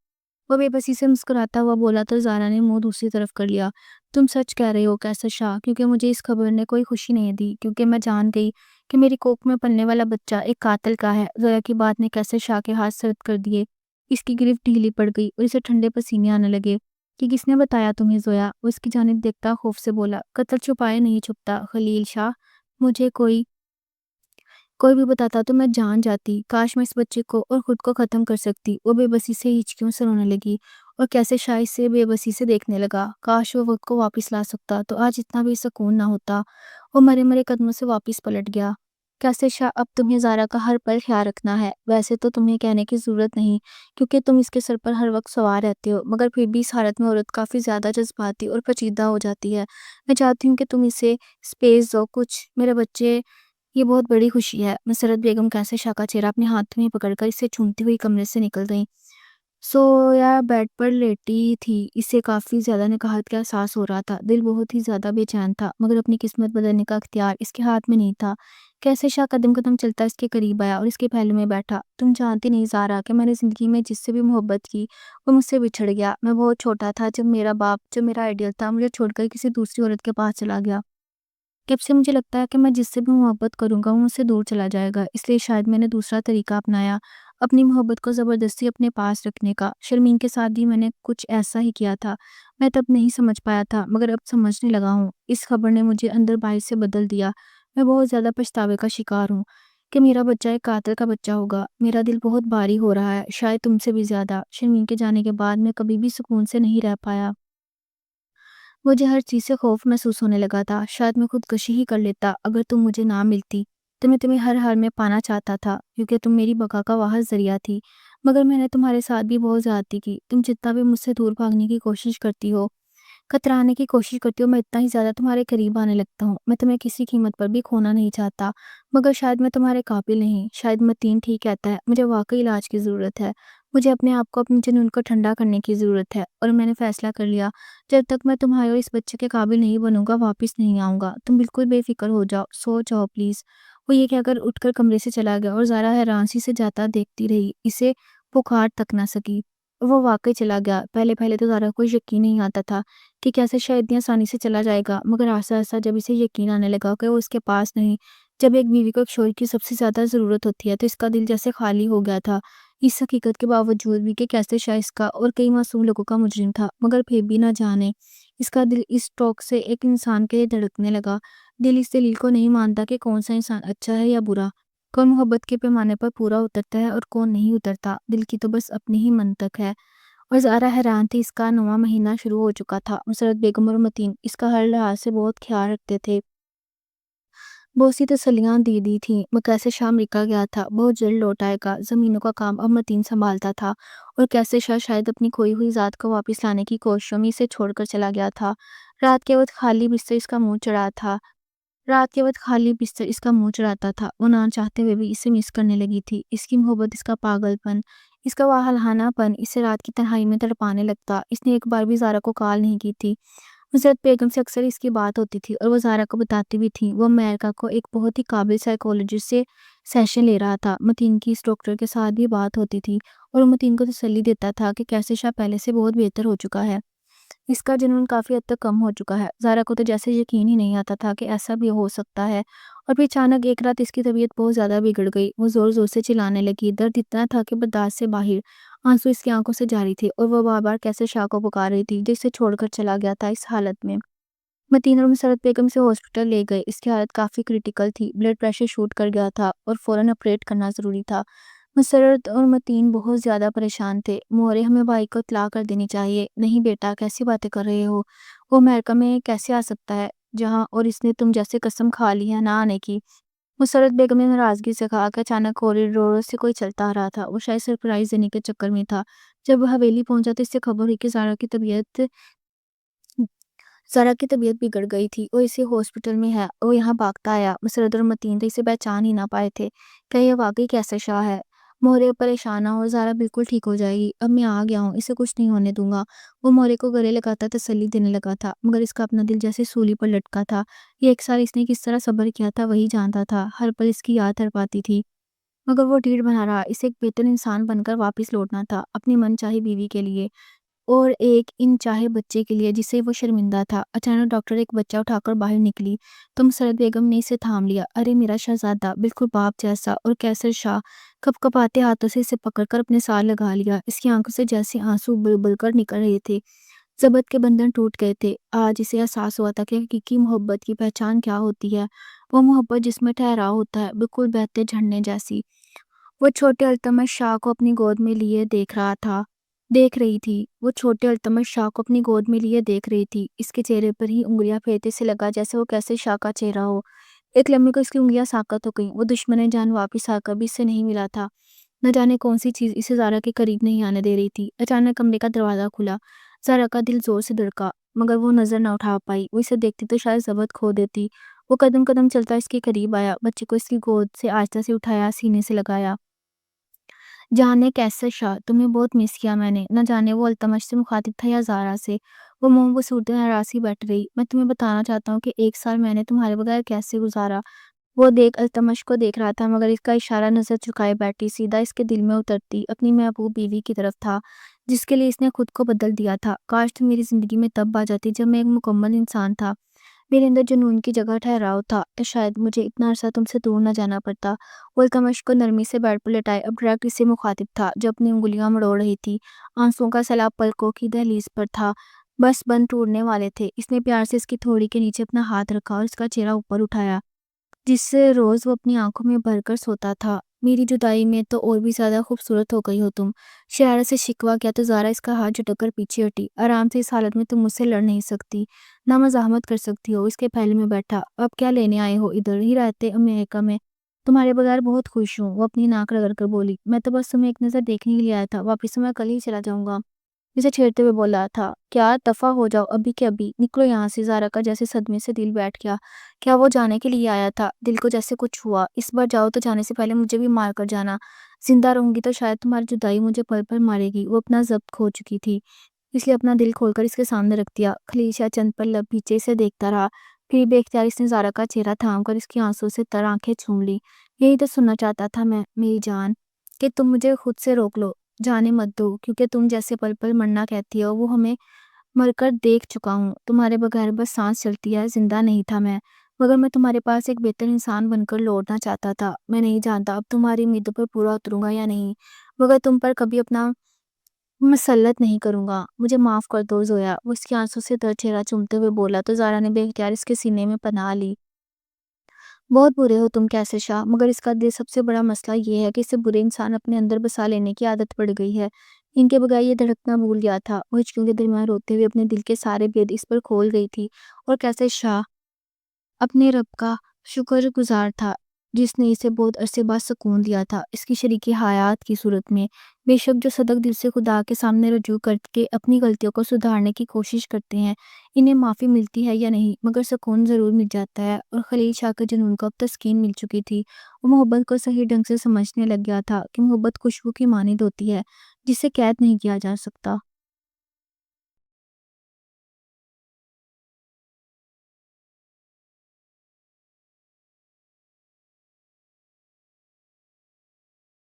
وہ بے بسی سے مسکراتا ہوا بولا تو زارا نے منہ دوسری طرف کر لیا۔ تم سچ کہہ رہے ہو کیسر شاہ، کیونکہ مجھے اس خبر نے کوئی خوشی نہیں دی، کیونکہ میں جان گئی کہ میری کوکھ میں پلنے والا بچہ ایک قاتل کا ہے۔ زویا کی بات نے کیسر شاہ کے ہاتھ سرد کر دیے۔ اس کی گرفت ڈھیلی پڑ گئی اور اسے ٹھنڈے پسینے آنے لگے۔ کہ کس نے بتایا تمہیں زویا؟ وہ اس کی جانب دیکھتا خوف سے بولا۔ قتل چھپائے نہیں چھپتا خلیل شاہ، مجھے کوئی بھی بتاتا تو میں جان جاتی۔ کاش میں اس بچے کو اور خود کو ختم کر سکتی۔ وہ بے بسی سے ہچکیوں سے رونے لگی اور کیسے شاہ اسے بے بسی سے دیکھنے لگا۔ کاش وہ وقت کو واپس لا سکتا تو آج اتنا بھی سکون نہ ہوتا۔ وہ مرے مرے قدموں سے واپس پلٹ گیا۔ کیسے شاہ، اب تمہیں زارا کا ہر پل خیال رکھنا ہے۔ ویسے تو تمہیں کہنے کی ضرورت نہیں، کیونکہ تم اس کے سر پر ہر وقت سوار رہتے ہو، مگر پھر بھی اس حالت میں عورت کافی زیادہ جذباتی اور پیچیدہ ہو جاتی ہے۔ میں چاہتی ہوں کہ تم اسے سپیس دو کچھ، میرے بچے، یہ بہت بڑی خوشی ہے۔ مسرت بیگم کیسر شاہ کا چہرہ اپنے ہاتھ میں پکڑ کر اسے چومتی ہوئی کمرے سے نکل گئی۔ سویا بیڈ پر لیٹی تھی، اسے کافی زیادہ نکاہت کا احساس ہو رہا تھا۔ دل بہت ہی زیادہ بے چین تھا، مگر اپنی قسمت بدلنے کا اختیار اس کے ہاتھ میں نہیں تھا۔ کیسر شاہ قدم قدم چلتا اس کے قریب آیا اور اس کے پہلو میں بیٹھا۔ تم جانتی نہیں زارا کہ میں نے زندگی میں جس سے بھی محبت کی وہ مجھ سے بچھڑ گیا۔ میں بہت چھوٹا تھا جب میرا باپ، جو میرا آئیڈیل تھا، مجھے چھوڑ کر کسی دوسری عورت کے پاس چلا گیا۔ تب سے مجھے لگتا ہے کہ میں جس سے بھی محبت کروں گا وہ مجھ سے دور چلا جائے گا، اس لیے شاید میں نے دوسرا طریقہ اپنایا، اپنی محبت کو زبردستی اپنے پاس رکھنے کا۔ شرمین کے ساتھ بھی میں نے کچھ ایسا ہی کیا تھا۔ میں تب نہیں سمجھ پایا تھا، مگر اب سمجھنے لگا ہوں۔ اس خبر نے مجھے اندر باہر سے بدل دیا۔ میں بہت زیادہ پچھتاوے کا شکار ہوں کہ میرا بچہ ایک قاتل کا بچہ ہوگا۔ میرا دل بہت بھاری ہو رہا ہے، شاید تم سے بھی زیادہ۔ شرمین کے جانے کے بعد میں کبھی بھی سکون سے نہیں رہ پایا۔ مجھے ہر چیز سے خوف محسوس ہونے لگا تھا۔ شاید میں خودکشی ہی کر لیتا اگر تم مجھے نہ ملتی۔ تو میں تمہیں ہر حال میں پانا چاہتا تھا، کیونکہ تم میری بقا کا واحد ذریعہ تھی۔ مگر میں نے تمہارے ساتھ بھی بہت زیادتی کی۔ تم جتنا بھی مجھ سے دور بھاگنے کی کوشش کرتی ہو، کترانے کی کوشش کرتی ہو، میں اتنا ہی زیادہ تمہارے قریب آنے لگتا ہوں۔ میں تمہیں کسی قیمت پر بھی کھونا نہیں چاہتا، مگر شاید میں تمہارے قابل نہیں۔ شاید متین ٹھیک کہتا ہے، مجھے واقعی علاج کی ضرورت ہے۔ مجھے اپنے آپ کو، اپنے جنون کو ٹھنڈا کرنے کی ضرورت ہے، اور میں نے فیصلہ کر لیا، جب تک میں تمہارے اور اس بچے کے قابل نہیں بنوں گا واپس نہیں آؤں گا۔ تم بالکل بے فکر ہو جاؤ، سو جاؤ پلیز۔ وہ یہ کہہ کر اٹھ کر کمرے سے چلا گیا اور زارا حیران سی سے جاتا دیکھتی رہی، اسے پکار تک نہ سکی۔ وہ واقعی چلا گیا۔ پہلے تو زارا کو یقین نہیں آتا تھا کہ کیسے شاید اتنی آسانی سے چلا جائے گا، مگر آہستہ آہستہ جب اسے یقین آنے لگا کہ وہ اس کے پاس نہیں، جب ایک بیوی کو ایک شوہر کی سب سے زیادہ ضرورت ہوتی ہے، تو اس کا دل جیسے خالی ہو گیا تھا۔ اس حقیقت کے باوجود بھی کہ کیسے شاہ اس کا اور کئی معصوم لوگوں کا مجرم تھا، مگر پھر بھی نہ جانے اس کا دل اس ٹوک سے ایک انسان کے لیے دھڑکنے لگا۔ دل اس دلیل کو نہیں مانتا کہ کون سا انسان اچھا ہے یا برا، کون محبت کے پیمانے پر پورا اترتا ہے اور کون نہیں اترتا۔ دل کی تو بس اپنی ہی منطق ہے۔ اور زارا حیران تھی، اس کا 9واں مہینہ شروع ہو چکا تھا۔ مسرت بیگم اور متین اس کا ہر لحاظ سے بہت خیال رکھتے تھے، بہت سی تسلیاں دی تھیں۔ وہ کیسے شاہ امریکہ گیا تھا، بہت جلد لوٹ آئے گا، زمینوں کا کام اب متین سنبھالتا تھا، اور کیسے شاہ شاید اپنی کھوئی ہوئی ذات کو واپس لانے کی کوششوں میں اسے چھوڑ کر چلا گیا تھا۔ رات کے وقت خالی بستر اس کا منہ چڑھاتا تھا۔ وہ نہ چاہتے ہوئے بھی اسے مس کرنے لگی تھی۔ اس کی محبت، اس کا پاگل پن، اس کا واہلانہ پن اسے رات کی تنہائی میں تڑپانے لگتا۔ اس نے ایک بار بھی زارا کو کال نہیں کی تھی۔ مسرت بیگم سے اکثر اس کی بات ہوتی تھی اور وہ زارا کو بتاتی بھی تھی۔ وہ امریکہ کو ایک بہت ہی قابل سائیکولوجسٹ سے سیشن لے رہا تھا۔ متین کی اس ڈاکٹر کے ساتھ بھی بات ہوتی تھی اور وہ متین کو تسلی دیتا تھا کہ کیسے شاہ پہلے سے بہت بہتر ہو چکا ہے، اس کا جنون کافی حد تک کم ہو چکا ہے۔ زارا کو تو جیسے یقین ہی نہیں آتا تھا کہ ایسا بھی ہو سکتا ہے، اور پھر اچانک ایک رات اس کی طبیعت بہت زیادہ بگڑ گئی۔ وہ زور زور سے چلانے لگی، درد اتنا تھا کہ برداشت سے باہر، آنسو اس کی آنکھوں سے جاری تھے، اور وہ بار بار کیسے شاہ کو پکار رہی تھی جو اسے چھوڑ کر چلا گیا تھا۔ اس حالت میں متین اور مسرت بیگم سے ہاسپٹل لے گئے۔ اس کی حالت کافی کریٹیکل تھی، بلڈ پریشر شوٹ کر گیا تھا اور فوراً آپریٹ کرنا ضروری تھا۔ مسرت اور متین بہت زیادہ پریشان تھے۔ مورے، ہمیں بھائی کو اطلاع کر دینی چاہیے۔ نہیں بیٹا، کیسی باتیں کر رہے ہو، وہ امریکہ میں کیسے آ سکتا ہے جہاں، اور اس نے تم جیسے قسم کھا لی ہے نہ آنے کی۔ مسرت بیگم نے ناراضگی سے کہا کہ اچانک کوریڈور سے کوئی چلتا آ رہا تھا، وہ شاید سرپرائز دینے کے چکر میں تھا۔ جب وہ حویلی پہنچا تو اس سے خبر ہوئی کہ زارا کی طبیعت زارا کی طبیعت بگڑ گئی تھی، وہ اسے ہاسپٹل میں ہے، وہ یہاں بھاگتا آیا۔ مسرت اور متین تو اسے پہچان ہی نہ پائے تھے کہ یہ واقعی کیسر شاہ ہے۔ مورے پریشان نہ ہو، زارا بالکل ٹھیک ہو جائے گی، اب میں آ گیا ہوں، اسے کچھ نہیں ہونے دوں گا۔ وہ مورے کو گلے لگاتا تسلی دینے لگا تھا، مگر اس کا اپنا دل جیسے سولی پر لٹکا تھا۔ یہ 1 سال اس نے کس طرح صبر کیا تھا وہی جانتا تھا، ہر پل اس کی یاد تڑپاتی تھی، مگر وہ ڈیڑھ بنا رہا۔ اسے ایک بہتر انسان بن کر واپس لوٹنا تھا، اپنی من چاہی بیوی کے لیے اور ایک ان چاہے بچے کے لیے جسے وہ شرمندہ تھا۔ اچانک ڈاکٹر ایک بچہ اٹھا کر باہر نکلی تو مسرت بیگم نے اسے تھام لیا۔ ارے میرا شہزادہ، بالکل باپ جیسا، اور کیسر شاہ کپ کپاتے ہاتھوں سے اسے پکڑ کر اپنے ساتھ لگا لیا۔ اس کی آنکھوں سے جیسے آنسو بل بل کر نکل رہے تھے، ضبط کے بندھن ٹوٹ گئے تھے۔ آج اسے احساس ہوا تھا کہ حقیقی محبت کی پہچان کیا ہوتی ہے، وہ محبت جس میں ٹھہراؤ ہوتا ہے، بالکل بہتے جھرنے جیسی۔ وہ چھوٹے التمش شاہ کو اپنی گود میں لیے دیکھ رہی تھی، وہ چھوٹے التمش شاہ کو اپنی گود میں لیے دیکھ رہی تھی۔ اس کے چہرے پر ہی انگلیاں پھیرتے سے لگا جیسے وہ کیسر شاہ کا چہرہ ہو۔ ایک لمحے کو اس کی انگلیاں ساکت ہو گئیں، وہ دشمن جان واپس آ کر بھی اس سے نہیں ملا تھا۔ نہ جانے کون سی چیز اسے زارا کے قریب نہیں آنے دے رہی تھی۔ اچانک کمرے کا دروازہ کھلا، زارا کا دل زور سے دھڑکا، مگر وہ نظر نہ اٹھا پائی۔ وہ اسے دیکھتی تو شاید ضبط کھو دیتی۔ وہ قدم قدم چلتا اس کے قریب آیا، بچے کو اس کی گود سے آہستہ سے اٹھایا، سینے سے لگایا۔ جانے کیسر شاہ، تمہیں بہت مس کیا میں نے۔ نہ جانے وہ التمش سے مخاطب تھا یا زارا سے۔ وہ منہ بسوڑتے ناراضی بیٹھ رہی۔ میں تمہیں بتانا چاہتا ہوں کہ 1 سال میں نے تمہارے بغیر کیسے گزارا۔ وہ التمش کو دیکھ رہا تھا، مگر اس کا اشارہ نظر چکائے بیٹھی سیدھا اس کے دل میں اترتی اپنی محبوب بیوی کی طرف تھا، جس کے لیے اس نے خود کو بدل دیا تھا۔ کاش تم میری زندگی میں تب آ جاتی جب میں ایک مکمل انسان تھا، میرے اندر جنون کی جگہ ٹھہراؤ تھا، تو شاید مجھے اتنا عرصہ تم سے دور نہ جانا پڑتا۔ وہ التمش کو نرمی سے بیڈ پر لٹائے اب ڈائریکٹ اس سے مخاطب تھا، جو اپنی انگلیاں مڑوڑ رہی تھی۔ آنسوں کا سیلاب پلکوں کی دہلیز پر تھا، بس بند ٹوٹنے والے تھے۔ اس نے پیار سے اس کی تھوڑی کے نیچے اپنا ہاتھ رکھا اور اس کا چہرہ اوپر اٹھایا، جس سے روز وہ اپنی آنکھوں میں بھر کر سوتا تھا۔ میری جدائی میں تو اور بھی زیادہ خوبصورت ہو گئی ہو تم۔ شرارت سے شکوہ کیا تو زارا اس کا ہاتھ جھٹک کر پیچھے ہٹی۔ آرام سے، اس حالت میں تم مجھ سے لڑ نہیں سکتی، نہ مزاحمت کر سکتی ہو۔ اس کے پہلے میں بیٹھا، اب کیا لینے آئے ہو؟ ادھر ہی رہتے امریکہ میں تمہارے بغیر بہت خوش ہوں۔ وہ اپنی ناک رگڑ کر بولی، میں تو بس تمہیں ایک نظر دیکھنے کے لیے آیا تھا، واپس میں کل ہی چلا جاؤں گا۔ اسے چھیڑتے ہوئے بولا تھا، کیا دفع ہو جاؤ ابھی کے ابھی، نکلو یہاں سے۔ زارا کا جیسے صدمے سے دل بیٹھ گیا۔ کیا وہ جانے کے لیے آیا تھا؟ دل کو جیسے کچھ ہوا۔ اس بار جاؤ تو جانے سے پہلے مجھے بھی مار کر جانا، زندہ رہوں گی تو شاید تمہاری جدائی مجھے پل پل مارے گی۔ وہ اپنا ضبط کھو چکی تھی، اس لیے اپنا دل کھول کر اس کے سامنے رکھ دیا۔ خلیل شاہ چند پر لب پیچھے سے دیکھتا رہا، پھر بے اختیار اس نے زارا کا چہرہ تھام کر اس کی آنسوں سے تر آنکھیں چوم لی۔ یہی تو سننا چاہتا تھا میں، میری جان، کہ تم مجھے خود سے روک لو، جانے مت دو، کیونکہ تم جیسے پل پل مرنا کہتی ہو وہ ہمیں مر کر دیکھ چکا ہوں۔ تمہارے بغیر بس سانس چلتی ہے، زندہ نہیں تھا میں، مگر میں تمہارے پاس ایک بہتر انسان بن کر لوٹنا چاہتا تھا۔ میں نہیں جانتا اب تمہاری امیدوں پر پورا اتروں گا یا نہیں، مگر تم پر کبھی اپنا مسلط نہیں کروں گا، مجھے معاف کر دو زویا۔ وہ اس کی آنسوں سے تر چہرہ چومتے ہوئے بولا تو زارا نے بے اختیار اس کے سینے میں پناہ لی۔ بہت برے ہو تم کیسر شاہ، مگر اس کا دل سب سے بڑا مسئلہ یہ ہے کہ اسے برے انسان اپنے اندر بسا لینے کی عادت پڑ گئی ہے۔ ان کے بغیر یہ دھڑکنا بھول گیا تھا۔ وہ ہچکیوں کے درمیان روتے ہوئے اپنے دل کے سارے بید اس پر کھول گئی تھی، اور کیسر شاہ اپنے رب کا شکر گزار تھا جس نے اسے بہت عرصے بعد سکون دیا تھا، اس کی شریک حیات کی صورت میں۔ بے شک جو صدق دل سے خدا کے سامنے رجوع کر کے اپنی غلطیوں کو سدھارنے کی کوشش کرتے ہیں، انہیں معافی ملتی ہے یا نہیں، مگر سکون ضرور مل جاتا ہے۔ اور خلیل شاہ کے جنون کو اب تسکین مل چکی تھی۔ وہ محبت کو صحیح ڈھنگ سے سمجھنے لگ گیا تھا کہ محبت خوشبو کی مانند ہوتی ہے جسے قید نہیں کیا جا سکتا۔